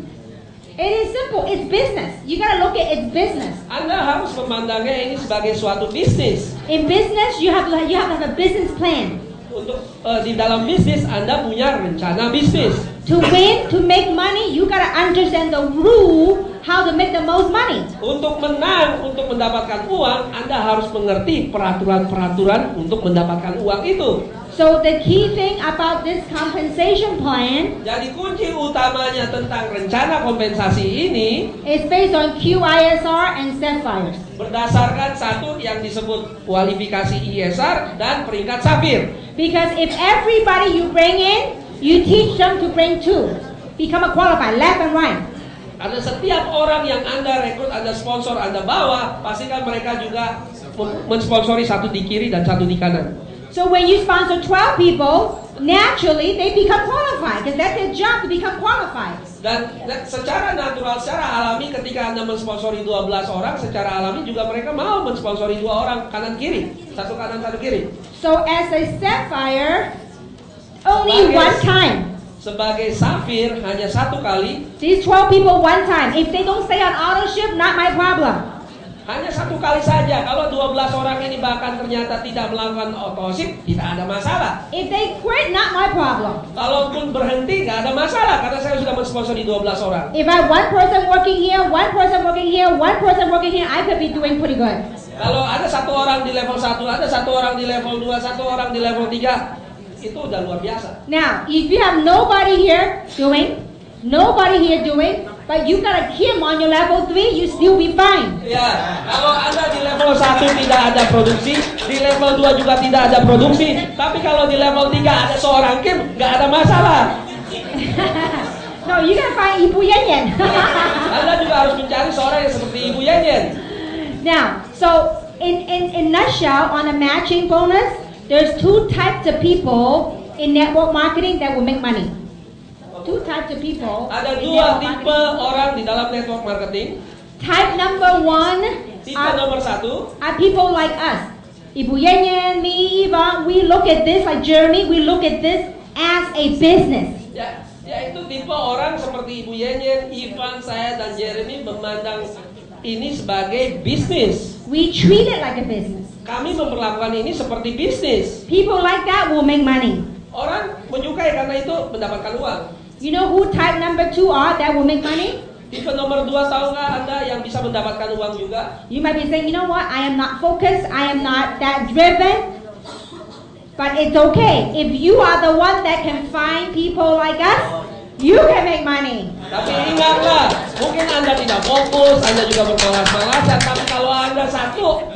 It is simple. It's business. You gotta look at it's business. Anda harus memandangnya ini sebagai suatu bisnis. In business, you have to have a business plan. Untuk di dalam bisnis Anda punya rencana bisnis. To win, to make money, you gotta understand the rule how to make the most money. Untuk menang, untuk mendapatkan uang, Anda harus mengerti peraturan-peraturan untuk mendapatkan uang itu. So the key thing about this compensation plan Jadi kunci utamanya tentang rencana kompensasi ini is based on QISR and Sapphires. berdasarkan satu yang disebut kualifikasi ISR dan peringkat Sapphire. Because if everybody you bring in, you teach them to bring 2. Become a qualified, left and right. Karena setiap orang yang Anda rekrut, Anda sponsor, Anda bawa, pastikan mereka juga mensponsori satu di kiri dan satu di kanan. So when you sponsor 12 people, naturally they become qualified because that's their job to become qualified. Dan secara natural, secara alami ketika Anda mensponsori 12 orang, secara alami juga mereka mau mensponsori 2 orang kanan kiri, satu kanan satu kiri. So as a Sapphire, only one time. Sebagai Sapphire hanya satu kali. These 12 people one time. If they don't stay on auto ship, not my problem. Hanya satu kali saja. Kalau 12 orang ini bahkan ternyata tidak melakukan outsourcing, tidak ada masalah. If they quit, not my problem. Kalaupun berhenti, nggak ada masalah karena saya sudah mensponsori 12 orang. If I have one person working here, one person working here, one person working here, I could be doing pretty good. Kalau ada satu orang di level 1, ada satu orang di level 2, satu orang di level 3, itu udah luar biasa. Now, if you have nobody here doing, but you got a Kim on your level 3, you still be fine. Ya, kalau Anda di level 1 tidak ada produksi, di level 2 juga tidak ada produksi, tapi kalau di level 3 ada seorang Kim, nggak ada masalah. No, you gotta find Ibu Yen Yen. Anda juga harus mencari seorang yang seperti Ibu Yen Yen. Now, so in nutshell, on a matching bonus, there's two types of people in network marketing that will make money. Two types of people. Ada in dua network tipe marketing. orang di dalam network marketing. Type number one Tipe nomor 1 are people like us. Ibu Yen Yen, me, Eva, we look at this, like Jeremy, we look at this as a business. ya itu tipe orang seperti Ibu Yen Yen, Ivan, saya dan Jeremy memandang ini sebagai bisnis. We treat it like a business. Kami memperlakukan ini seperti bisnis. People like that will make money. Orang menyukai karena itu mendapatkan uang. You know who type number 2 are that will make money? Tipe nomor 2 tahu nggak Anda yang bisa mendapatkan uang juga? You might be saying, you know what, I am not focused, I am not that driven. But it's okay. If you are the one that can find people like us, you can make money. Tapi ingatlah, mungkin Anda tidak fokus, Anda juga bermalas-malasan, tapi kalau Anda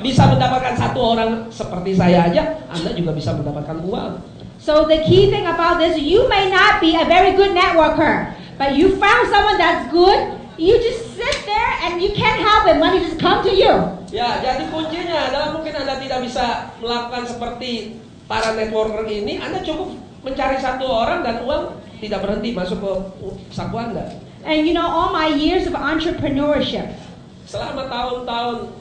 bisa mendapatkan satu orang seperti saya aja, Anda juga bisa mendapatkan uang. So the key thing about this, you may not be a very good networker, but you found someone that's good, you just sit there and you can't help it, money just come to you. Ya, jadi kuncinya adalah mungkin Anda tidak bisa melakukan seperti para networker ini, Anda cukup mencari satu orang dan uang tidak berhenti masuk ke saku Anda. And you know, all my years of entrepreneurship, Selama tahun-tahun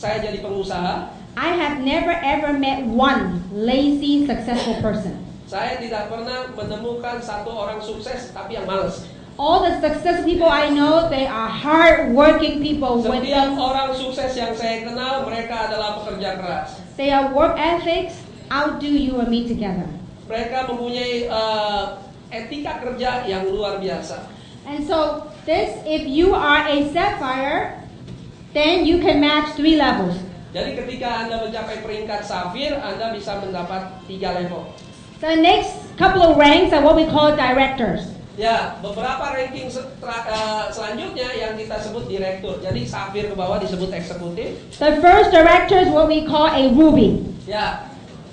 saya jadi pengusaha, I have never ever met one lazy successful person. saya tidak pernah menemukan satu orang sukses tapi yang malas. All the success people I know, they are hard-working people with Setiap orang sukses yang saya kenal, mereka adalah pekerja keras. they are work ethics, outdo you and me together. Mereka mempunyai etika kerja yang luar biasa. And so this, if you are a sapphire, then you can match 3 levels. Jadi ketika Anda mencapai peringkat safir, Anda bisa mendapat 3 level. The next couple of ranks are what we call directors. Ya, beberapa ranking selanjutnya yang kita sebut direktur. Jadi safir ke bawah disebut eksekutif. The first director is what we call a ruby. Ya,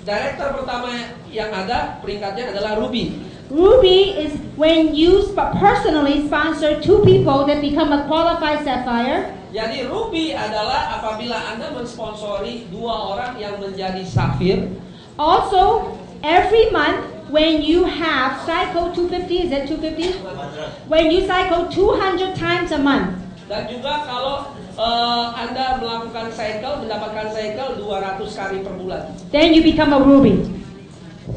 direktur pertama yang ada peringkatnya adalah ruby. Ruby is when you personally sponsor 2 people that become a qualified sapphire. Jadi ruby adalah apabila Anda mensponsori 2 orang yang menjadi safir. Also, every month when you have cycle 250, is that 250? When you cycle 200 times a month. Dan juga kalau Anda melakukan cycle, mendapatkan cycle 200 kali per bulan. Then you become a ruby.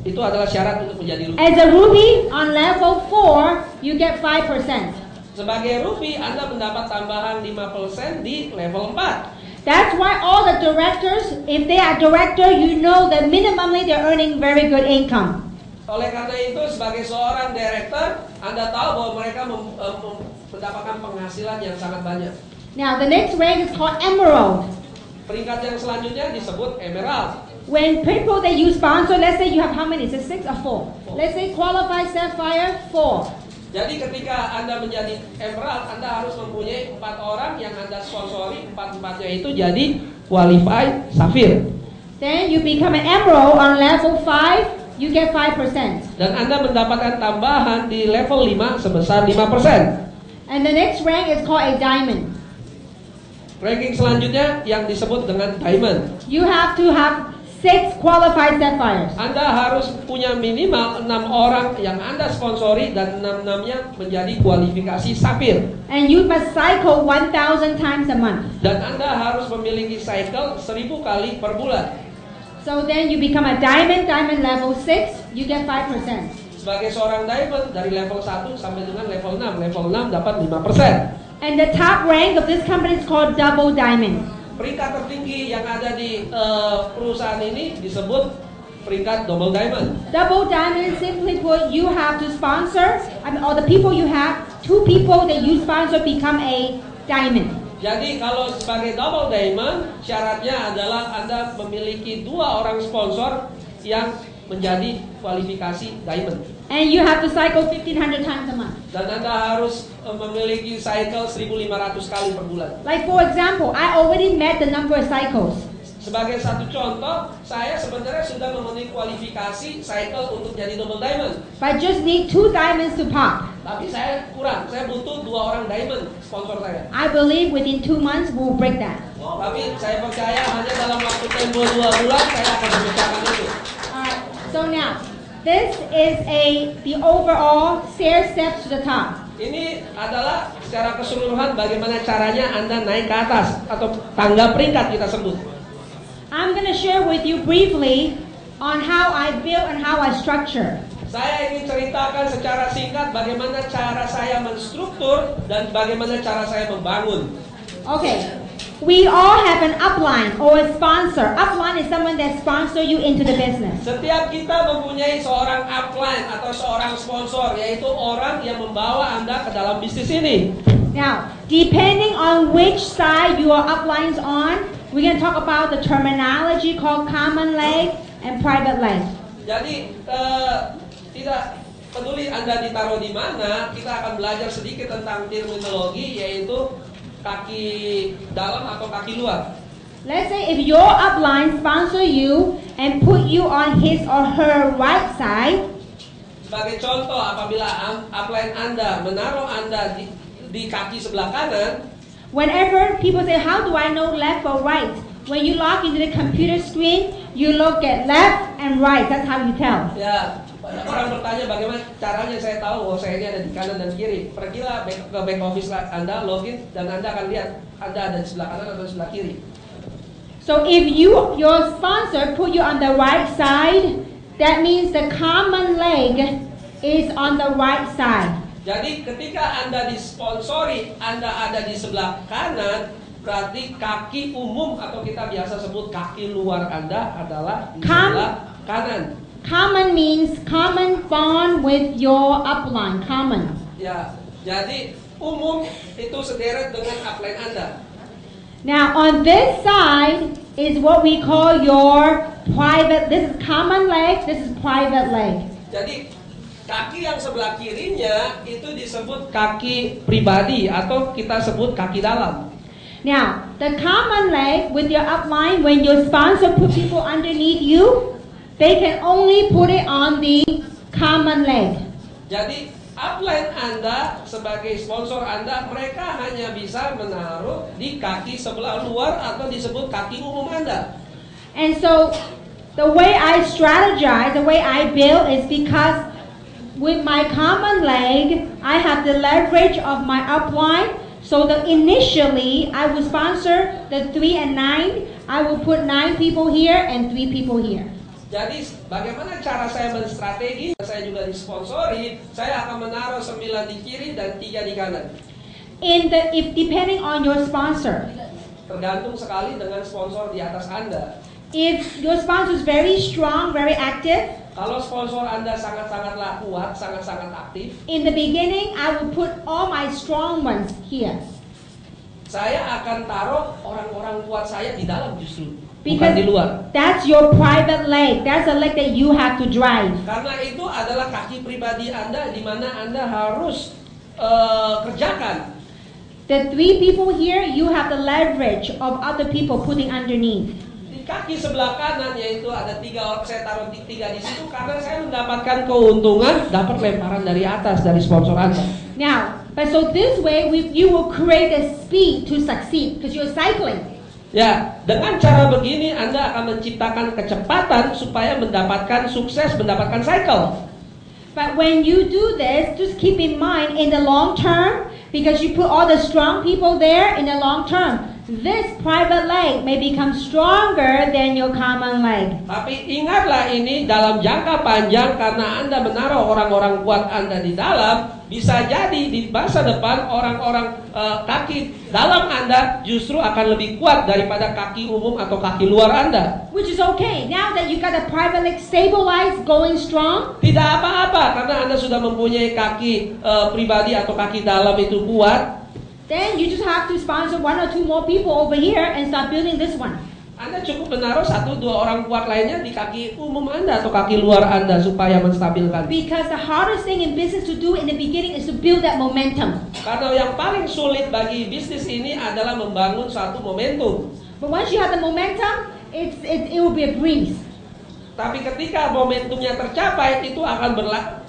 Itu adalah syarat untuk menjadi ruby. As a ruby on level 4, you get 5%. Sebagai ruby, Anda mendapat tambahan 5% di level 4. That's why all the directors, if they are director, you know that minimally they're earning very good income. Oleh karena itu, sebagai seorang director, Anda tahu bahwa mereka mendapatkan penghasilan yang sangat banyak. Now the next rank is called emerald. Peringkat yang selanjutnya disebut emerald. When people that you sponsor, let's say you have how many? Is it 6 or 4? Let's say qualified sapphire, 4. Jadi ketika Anda menjadi emerald, Anda harus mempunyai 4 orang yang Anda sponsori, 4-4-nya itu jadi qualified safir. Then you become an emerald on level 5, you get 5%. Dan Anda mendapatkan tambahan di level 5 sebesar 5%. And the next rank is called a diamond. Ranking selanjutnya yang disebut dengan diamond. You have to have 6 qualified sapphires. Anda harus punya minimal 6 orang yang Anda sponsori dan 6-6-nya menjadi kualifikasi safir. And you must cycle 1,000 times a month. Dan Anda harus memiliki cycle 1000 kali per bulan. So then you become a diamond level 6, you get 5%. Sebagai seorang diamond dari level 1 sampai dengan level 6. Level 6 dapat 5%. And the top rank of this company is called double diamond. peringkat tertinggi yang ada di perusahaan ini disebut peringkat double diamond. Double diamond, simply put, you have to sponsor, or the people you have, 2 people that you sponsor become a diamond. Jadi kalau sebagai double diamond, syaratnya adalah Anda memiliki 2 orang sponsor yang menjadi kualifikasi diamond. And you have to cycle 1,500 times a month. Dan Anda harus memiliki cycle 1.500 kali per bulan. Like for example, I already met the number of cycles. Sebagai satu contoh, saya sebenarnya sudah memenuhi kualifikasi cycle untuk jadi double diamond. But I just need 2 diamonds to pop. Tapi saya kurang, saya butuh 2 orang diamond sponsor saya. I believe within 2 months we'll break that. Tapi saya percaya hanya dalam waktu tempo 2 bulan saya akan memecahkan itu. Alright, so now, this is the overall stair steps to the top. Ini adalah secara keseluruhan bagaimana caranya Anda naik ke atas atau tangga peringkat kita sebut. I'm going to share with you briefly on how I build and how I structure. Saya ingin ceritakan secara singkat bagaimana cara saya menstruktur dan bagaimana cara saya membangun. Okay, we all have an upline or a sponsor. Upline is someone that sponsor you into the business. Setiap kita mempunyai seorang upline atau seorang sponsor, yaitu orang yang membawa Anda ke dalam bisnis ini. Now, depending on which side your upline's on, we're going to talk about the terminology called common leg and private leg. Jadi tidak peduli Anda ditaruh di mana, kita akan belajar sedikit tentang terminologi, yaitu kaki dalam atau kaki luar. Let's say if your upline sponsor you and put you on his or her right side. Sebagai contoh, apabila upline Anda menaruh Anda di kaki sebelah kanan, Whenever people say, how do I know left or right? When you log into the computer screen, you look at left and right. That's how you tell. ya orang bertanya bagaimana caranya saya tahu bahwa saya ini ada di kanan dan kiri. Pergilah ke back office Anda, login, dan Anda akan lihat Anda ada di sebelah kanan atau di sebelah kiri. So if your sponsor put you on the right side, that means the common leg is on the right side. Jadi ketika Anda disponsori, Anda ada di sebelah kanan, berarti kaki umum atau kita biasa sebut kaki luar Anda adalah di sebelah kanan. Common means common bond with your upline. Common. Ya, jadi umum itu sederet dengan upline Anda. Now on this side is what we call your private. This is common leg. This is private leg. Jadi kaki yang sebelah kirinya itu disebut kaki pribadi atau kita sebut kaki dalam. Now, the common leg with your upline, when your sponsor put people underneath you, they can only put it on the common leg. Jadi upline Anda sebagai sponsor Anda, mereka hanya bisa menaruh di kaki sebelah luar atau disebut kaki umum Anda. And so, the way I strategize, the way I build is because with my common leg, I have the leverage of my upline. So that initially, I will sponsor the 3 and 9. I will put 9 people here and 3 people here. Jadi bagaimana cara saya menstrategi? Saya juga disponsori, saya akan menaruh 9 di kiri dan 3 di kanan. If depending on your sponsor. Tergantung sekali dengan sponsor di atas Anda. If your sponsor is very strong, very active, kalau sponsor Anda sangat-sangatlah kuat, sangat-sangat aktif, in the beginning, I will put all my strong ones here. Saya akan taruh orang-orang kuat saya di dalam justru, Because bukan di luar. that's your private leg. That's a leg that you have to drive. Karena itu adalah kaki pribadi Anda di mana Anda harus kerjakan. The 3 people here, you have the leverage of other people putting underneath. Di kaki sebelah kanan yaitu ada 3 orang, saya taruh 3 di situ karena saya mendapatkan keuntungan, dapat lemparan dari atas dari sponsor Anda. Now, but so this way, you will create a speed to succeed because you're cycling. Ya, dengan cara begini Anda akan menciptakan kecepatan supaya mendapatkan sukses, mendapatkan cycle. But when you do this, just keep in mind in the long term, because you put all the strong people there in the long term, this private leg may become stronger than your common leg. Tapi ingatlah ini dalam jangka panjang, karena Anda menaruh orang-orang kuat Anda di dalam, bisa jadi di masa depan orang-orang kaki dalam Anda justru akan lebih kuat daripada kaki umum atau kaki luar Anda. Which is okay. Now that you got the private leg stabilized, going strong, Tidak apa-apa karena Anda sudah mempunyai kaki pribadi atau kaki dalam itu kuat. then you just have to sponsor 1 or 2 more people over here and start building this one. Anda cukup menaruh 1-2 orang kuat lainnya di kaki umum Anda atau kaki luar Anda supaya menstabilkan. Because the hardest thing in business to do in the beginning is to build that momentum. Karena yang paling sulit bagi bisnis ini adalah membangun suatu momentum. But once you have the momentum, it will be a breeze. Tapi ketika momentumnya tercapai, itu akan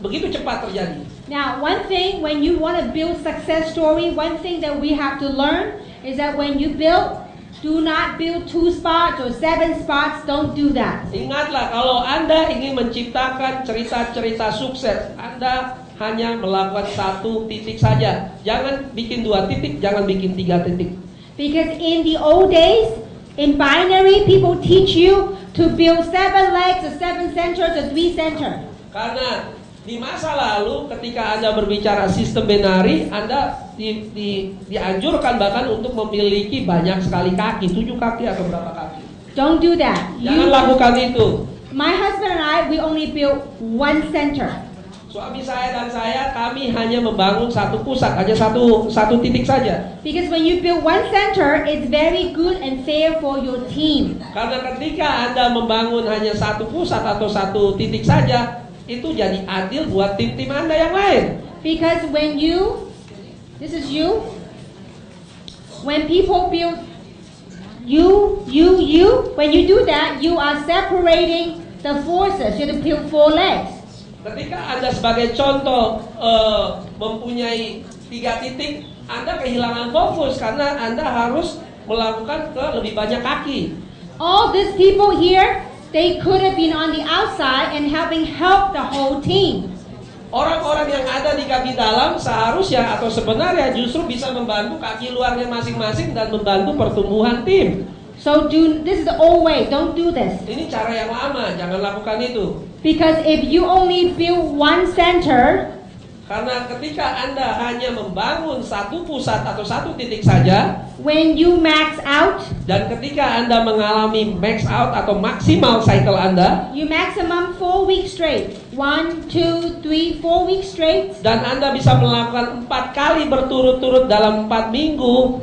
begitu cepat terjadi. Now, one thing when you want to build success story, one thing that we have to learn is that when you build, do not build 2 spots or 7 spots. Don't do that. Ingatlah, kalau Anda ingin menciptakan cerita-cerita sukses, Anda hanya melakukan 1 titik saja. Jangan bikin 2 titik, jangan bikin 3 titik. Because in the old days, in binary, people teach you to build 7 legs or 7 centers or 3 centers. Karena di masa lalu ketika Anda berbicara sistem binari, Anda dianjurkan bahkan untuk memiliki banyak sekali kaki, 7 kaki atau berapa kaki. Don't do that. Jangan lakukan itu. My husband and I, we only built 1 center. Suami saya dan saya, kami hanya membangun 1 pusat, hanya satu titik saja. Because when you build 1 center, it's very good and fair for your team. Karena ketika Anda membangun hanya 1 pusat atau 1 titik saja, itu jadi adil buat tim-tim Anda yang lain. Because when you, this is you, when people build you, when you do that, you are separating the forces. You have to build 4 legs. Ketika Anda sebagai contoh mempunyai 3 titik, Anda kehilangan fokus karena Anda harus melakukan ke lebih banyak kaki. All these people here, they could have been on the outside and help the whole team. Orang-orang yang ada di kaki dalam seharusnya atau sebenarnya justru bisa membantu kaki luarnya masing-masing dan membantu pertumbuhan tim. So this is the old way. Don't do this. Ini cara yang lama, jangan lakukan itu. Because if you only build 1 center, Karena ketika Anda hanya membangun 1 pusat atau 1 titik saja, when you max out, dan ketika Anda mengalami max out atau maksimal cycle Anda, you maximum 4 weeks straight. 1, 2, 3, 4 weeks straight. dan Anda bisa melakukan 4 kali berturut-turut dalam 4 minggu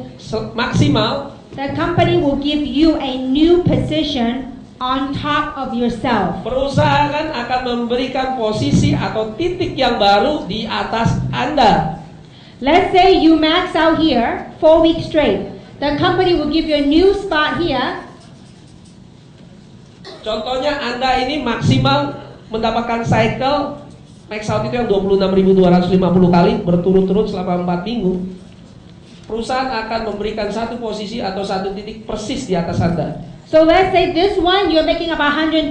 maksimal, The company will give you a new position on top of yourself. perusahaan akan memberikan posisi atau titik yang baru di atas Anda. Let's say you max out here 4 weeks straight. The company will give you a new spot here. Contohnya Anda ini maksimal mendapatkan cycle max out itu yang 26.250 kali berturut-turut selama 4 minggu. Perusahaan akan memberikan 1 posisi atau 1 titik persis di atas Anda. So let's say this one you're making about 120,000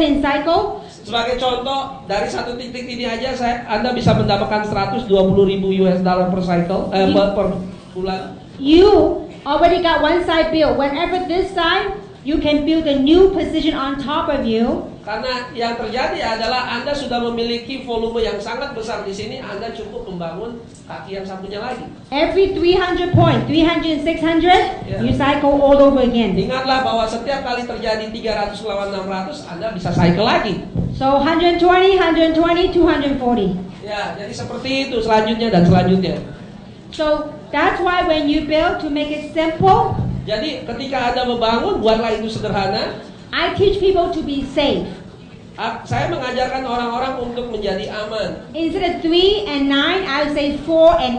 in cycle. Sebagai contoh, dari 1 titik ini aja Anda bisa mendapatkan 120.000 US dollar per cycle per bulan. You already got 1 side built. Whenever this side, you can build a new position on top of you. Karena yang terjadi adalah Anda sudah memiliki volume yang sangat besar di sini, Anda cukup membangun kaki yang satunya lagi. Every 300 points, 300 and 600, Yeah. you cycle all over again. Ingatlah bahwa setiap kali terjadi 300 lawan 600, Anda bisa cycle lagi. So 120, 120, 240. Ya, jadi seperti itu selanjutnya dan selanjutnya. So that's why when you build, to make it simple, Jadi ketika Anda membangun, buatlah itu sederhana. I teach people to be safe. Saya mengajarkan orang-orang untuk menjadi aman. Instead of 3 and 9, I would say 4 and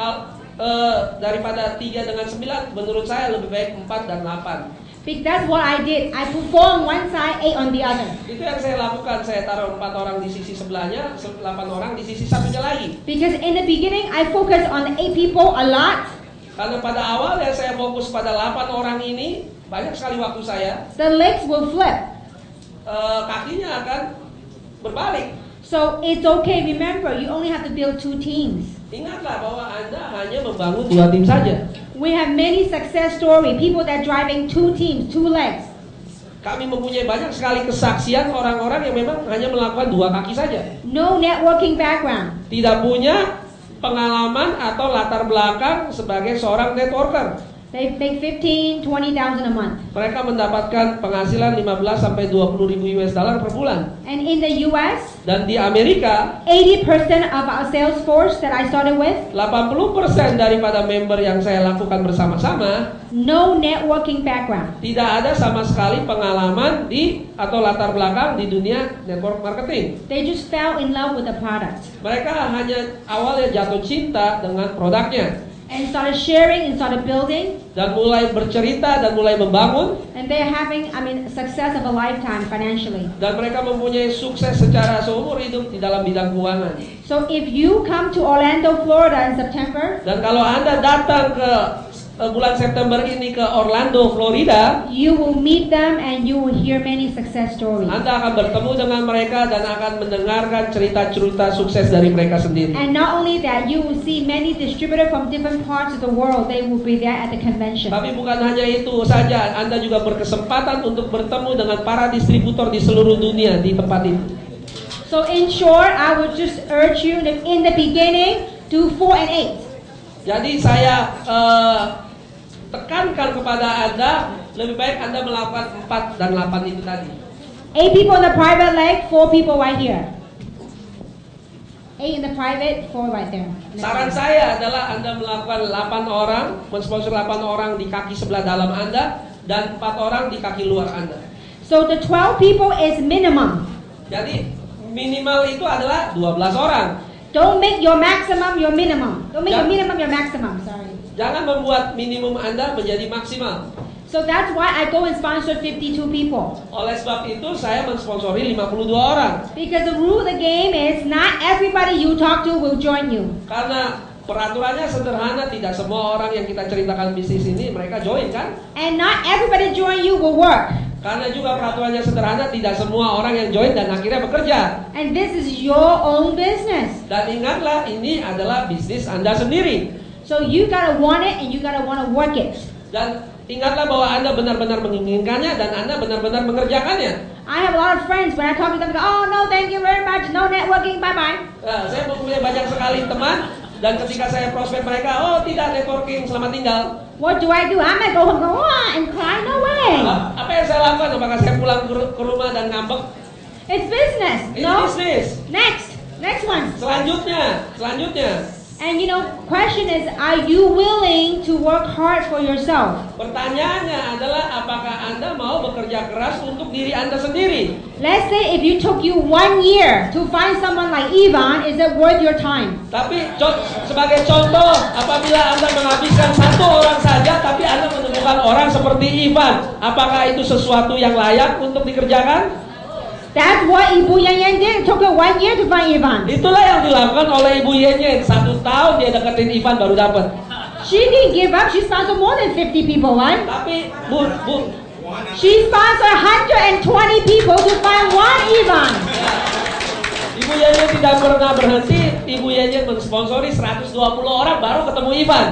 8. Daripada 3 dengan 9, menurut saya lebih baik 4 dan 8. Because that's what I did. I put 4 on one side, 8 on the other. Itu yang saya lakukan. Saya taruh 4 orang di sisi sebelahnya, 8 orang di sisi satunya lagi. Because in the beginning, I focused on 8 people a lot. Karena pada awal ya saya fokus pada 8 orang ini, banyak sekali waktu saya. The legs will flip. Kakinya akan berbalik. So it's okay. Remember, you only have to build 2 teams. Ingatlah bahwa Anda hanya membangun 2 tim saja. We have many success story, people that driving 2 teams, 2 legs. Kami mempunyai banyak sekali kesaksian orang-orang yang memang hanya melakukan 2 kaki saja. No networking background. Tidak punya pengalaman atau latar belakang sebagai seorang networker. They make 15, 20,000 a month. Mereka mendapatkan penghasilan 15 sampai 20 ribu US dollar per bulan. And in the US, Dan di Amerika, 80% of our sales force that I started with, 80% daripada member yang saya lakukan bersama-sama no networking background. tidak ada sama sekali pengalaman di atau latar belakang di dunia network marketing. They just fell in love with the product Mereka hanya awalnya jatuh cinta dengan produknya and started sharing and started building, dan mulai bercerita dan mulai membangun, and they're having, success of a lifetime financially. dan mereka mempunyai sukses secara seumur hidup di dalam bidang keuangan. So if you come to Orlando, Florida in September, Dan kalau Anda datang ke bulan September ini ke Orlando, Florida, you will meet them and you will hear many success stories. Anda akan bertemu dengan mereka dan akan mendengarkan cerita-cerita sukses dari mereka sendiri. And not only that, you will see many distributors from different parts of the world. They will be there at the convention. Tapi bukan hanya itu saja, Anda juga berkesempatan untuk bertemu dengan para distributor di seluruh dunia di tempat itu. So in short, I would just urge you that in the beginning, do 4 and 8. Jadi saya tekankan kepada Anda, lebih baik Anda melakukan 4 dan 8 itu tadi. 8 people in the private leg, 4 people right here. 8 in the private, 4 right there. Saran saya adalah Anda melakukan 8 orang, mensponsor 8 orang di kaki sebelah dalam Anda, dan 4 orang di kaki luar Anda. So the 12 people is minimum. Jadi minimal itu adalah 12 orang. Don't make your maximum your minimum. Don't make Yeah. your minimum your maximum, sorry. Jangan membuat minimum Anda menjadi maksimal. So that's why I go and sponsor 52 people. Oleh sebab itu saya mensponsori 52 orang. Because the rule of the game is not everybody you talk to will join you. Karena peraturannya sederhana, tidak semua orang yang kita ceritakan bisnis ini mereka join kan? And not everybody join you will work. Karena juga peraturannya sederhana, tidak semua orang yang join dan akhirnya bekerja. And this is your own business. Dan ingatlah, ini adalah bisnis Anda sendiri. So you gotta want it and you gotta wanna work it. Dan ingatlah bahwa Anda benar-benar menginginkannya dan Anda benar-benar mengerjakannya. I have a lot of friends when I talk to them, they go, oh no, thank you very much, no networking, bye bye. Nah, saya mempunyai banyak sekali teman dan ketika saya prospek mereka, oh tidak networking, selamat tinggal. What do? I might go home and go, oh, and cry, no way. Apa yang saya lakukan? Apakah saya pulang ke rumah dan ngambek? It's business, Ini no? bisnis. Next one. Selanjutnya. And question is, are you willing to work hard for yourself? Pertanyaannya adalah apakah Anda mau bekerja keras untuk diri Anda sendiri? Let's say if you took you 1 year to find someone like Ivan, is it worth your time? Tapi sebagai contoh, apabila Anda menghabiskan 1 orang saja, tapi Anda menemukan orang seperti Ivan, apakah itu sesuatu yang layak untuk dikerjakan? That's what Ibu Yen Yen did. It took her 1 year to find Ivan. Itulah yang dilakukan oleh Ibu Yen Yen. 1 tahun dia deketin Ivan baru dapat. She didn't give up. She sponsored more than 50 people, right? Tapi Bu, She sponsored 120 people to find one Ivan. Ibu Yen Yen tidak pernah berhenti. Ibu Yen Yen mensponsori 120 orang baru ketemu Ivan.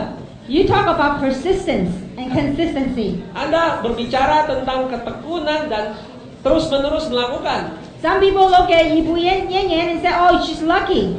You talk about persistence and consistency. Anda berbicara tentang ketekunan dan terus-menerus melakukan. Some people look at Ibu Yen Yen and say, oh, she's lucky.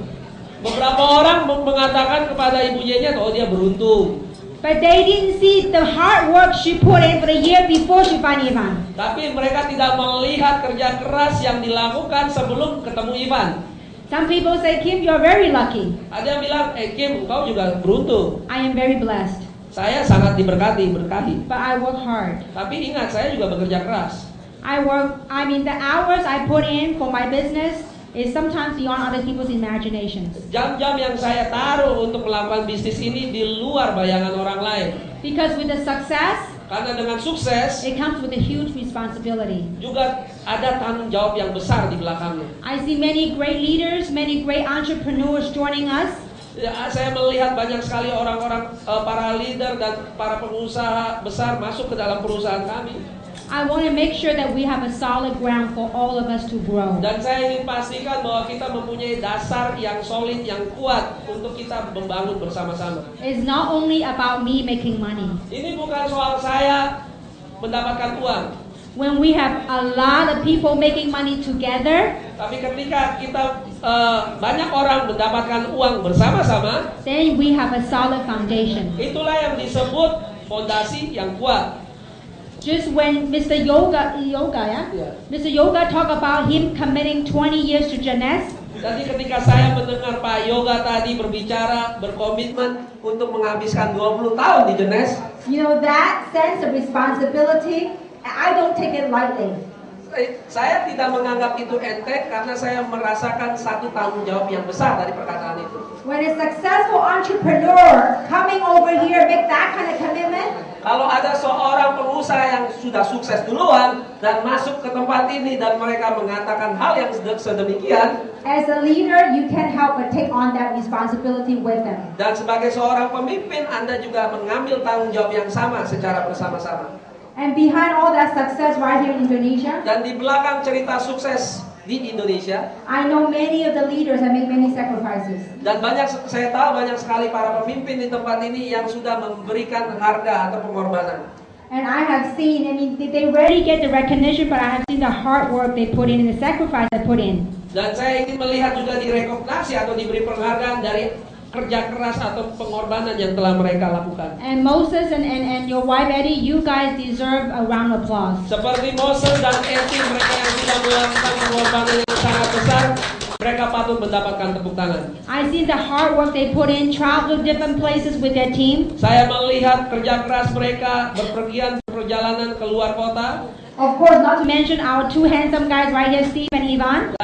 Beberapa orang mengatakan kepada Ibu Yen Yen, oh dia beruntung. But they didn't see the hard work she put in for the year before she found Ivan. Tapi mereka tidak melihat kerja keras yang dilakukan sebelum ketemu Ivan. Some people say, Kim, you're very lucky. Ada yang bilang, Kim, engkau juga beruntung. I am very blessed. Saya sangat berkahi. But I work hard. Tapi ingat, saya juga bekerja keras. The hours I put in for my business is sometimes beyond other people's imaginations. Jam-jam yang saya taruh untuk melakukan bisnis ini di luar bayangan orang lain. Because with the success, Karena dengan sukses, it comes with a huge responsibility. juga ada tanggung jawab yang besar di belakangnya. I see many great leaders, many great entrepreneurs joining us. Ya, saya melihat banyak sekali orang-orang para leader dan para pengusaha besar masuk ke dalam perusahaan kami. I want to make sure that we have a solid ground for all of us to grow. Dan saya ingin pastikan bahwa kita mempunyai dasar yang solid, yang kuat untuk kita membangun bersama-sama. It's not only about me making money. Ini bukan soal saya mendapatkan uang. When we have a lot of people making money together, Tapi ketika kita banyak orang mendapatkan uang bersama-sama, then we have a solid foundation. itulah yang disebut fondasi yang kuat. Just when Mr. Yoga, yeah? Yeah. Mr. Yoga talk about him committing 20 years to Jeunesse, Jadi ketika saya mendengar Pak Yoga tadi berbicara, berkomitmen untuk menghabiskan 20 tahun di Jeunesse, You know, that sense of responsibility, I don't take it lightly. saya tidak menganggap itu enteng karena saya merasakan satu tanggung jawab yang besar dari perkataan itu. When a successful entrepreneur coming over here make that kind of commitment, Kalau ada seorang pengusaha yang sudah sukses duluan dan masuk ke tempat ini dan mereka mengatakan hal yang sedemikian, as a leader, you can't help but take on that responsibility with them. dan sebagai seorang pemimpin Anda juga mengambil tanggung jawab yang sama secara bersama-sama. And behind all that success right here in Indonesia, Dan di belakang cerita sukses di Indonesia, I know many of the leaders that make many sacrifices. dan saya tahu banyak sekali para pemimpin di tempat ini yang sudah memberikan harga atau pengorbanan. And I have seen, I mean, they rarely get the recognition, but I have seen the hard work they put in and the sacrifice they put in. Dan saya ingin melihat juga direkognisasi atau diberi penghargaan dari kerja keras atau pengorbanan yang telah mereka lakukan. And Moses and your wife Eddie, you guys deserve a round of applause. Seperti Moses dan Eddie, mereka yang sudah melakukan pengorbanan yang sangat besar, mereka patut mendapatkan tepuk tangan. I see the hard work they put in, travel to different places with their team. Saya melihat kerja keras mereka berpergian perjalanan ke luar kota. of course, not Not to mention our two handsome guys right here, Steve and Ivan.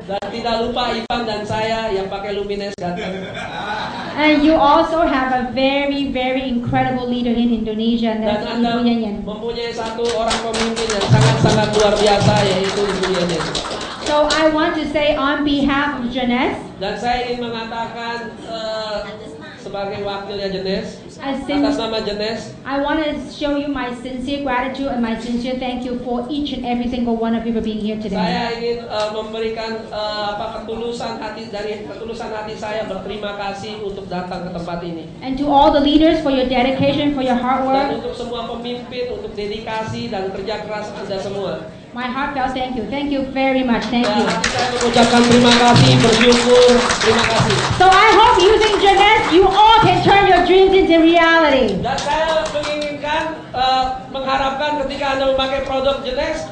Dan tidak lupa Ivan dan saya yang pakai Lumines datang. And you also have a very, very incredible leader in Indonesia, and Dan that's Anda Ibu Yanyan. mempunyai satu orang pemimpin yang sangat-sangat luar biasa, yaitu Ibu Yanyan. So I want to say on behalf of Jeunesse, Dan saya ingin mengatakan sebagai wakilnya Jeunesse, I atas nama Jeunesse, I want to show you my sincere gratitude and my sincere thank you for each and every single one of you for being here today. saya ingin memberikan ketulusan hati saya berterima kasih untuk datang ke tempat ini. And to all the leaders for your dedication, for your hard Dan work, untuk semua pemimpin, untuk dedikasi dan kerja keras Anda semua. my heartfelt thank you. Thank you very much. Thank Dan you. hati saya mengucapkan terima kasih, bersyukur, terima kasih. So I hope using Jeunesse, you all can turn your dreams into reality. Dan saya menginginkan, mengharapkan ketika Anda memakai produk Jeunesse,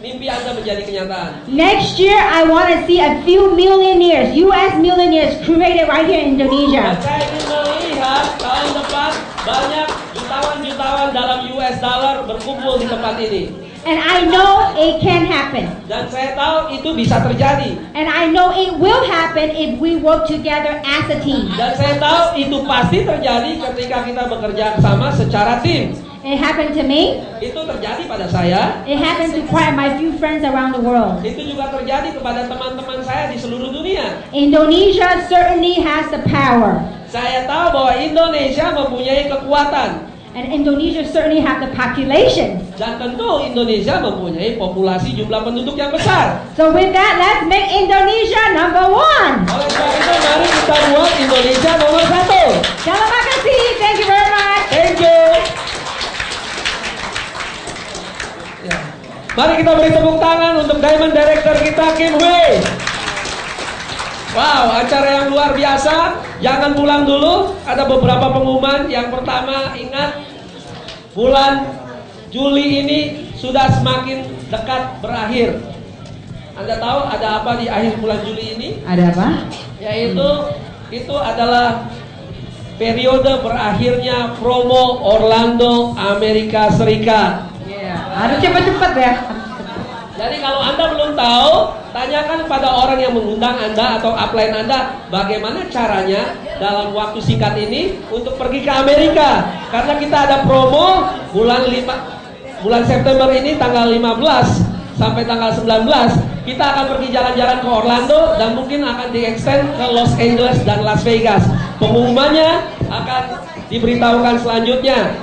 mimpi Anda menjadi kenyataan. Next year, I want to see a few millionaires, US millionaires, created right here in Dan Indonesia. saya ingin melihat tahun depan banyak jutawan-jutawan dalam US dollar berkumpul di tempat ini. And I know it can happen. Dan saya tahu itu bisa terjadi. And I know it will happen if we work together as a team. Dan saya tahu itu pasti terjadi ketika kita bekerja sama secara tim. It happened to me. Itu terjadi pada saya. It happened to quite my few friends around the world. Itu juga terjadi kepada teman-teman saya di seluruh dunia. Indonesia certainly has the power. Saya tahu bahwa Indonesia mempunyai kekuatan. And Indonesia certainly have the population. Dan tentu Indonesia mempunyai populasi jumlah penduduk yang besar. So with that, let's make Indonesia number one. Oleh sebab itu, mari kita buat Indonesia nomor 1. Terima kasih. Thank you very much. Thank you. Ya. Mari kita beri tepuk tangan untuk Diamond Director kita, Kim Hui. Wow, acara yang luar biasa. Jangan pulang dulu. Ada beberapa pengumuman. Yang pertama, ingat bulan Juli ini sudah semakin dekat berakhir. Anda tahu ada apa di akhir bulan Juli ini? Ada apa? Yaitu itu adalah periode berakhirnya promo Orlando Amerika Serikat. Harus cepat-cepat ya. Jadi kalau Anda belum tahu, tanyakan pada orang yang mengundang Anda atau upline Anda bagaimana caranya dalam waktu singkat ini untuk pergi ke Amerika. Karena kita ada promo bulan September ini tanggal 15 sampai tanggal 19 kita akan pergi jalan-jalan ke Orlando dan mungkin akan di-extend ke Los Angeles dan Las Vegas. Pengumumannya akan diberitahukan selanjutnya.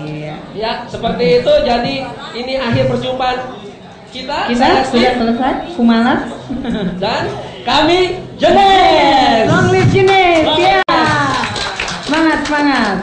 Iya. Ya, seperti itu. Jadi ini akhir perjumpaan kita. Kita Saya sudah Steve. selesai. Kumalas. Dan kami Jenes. Long live Jenis. Ya. Semangat, semangat.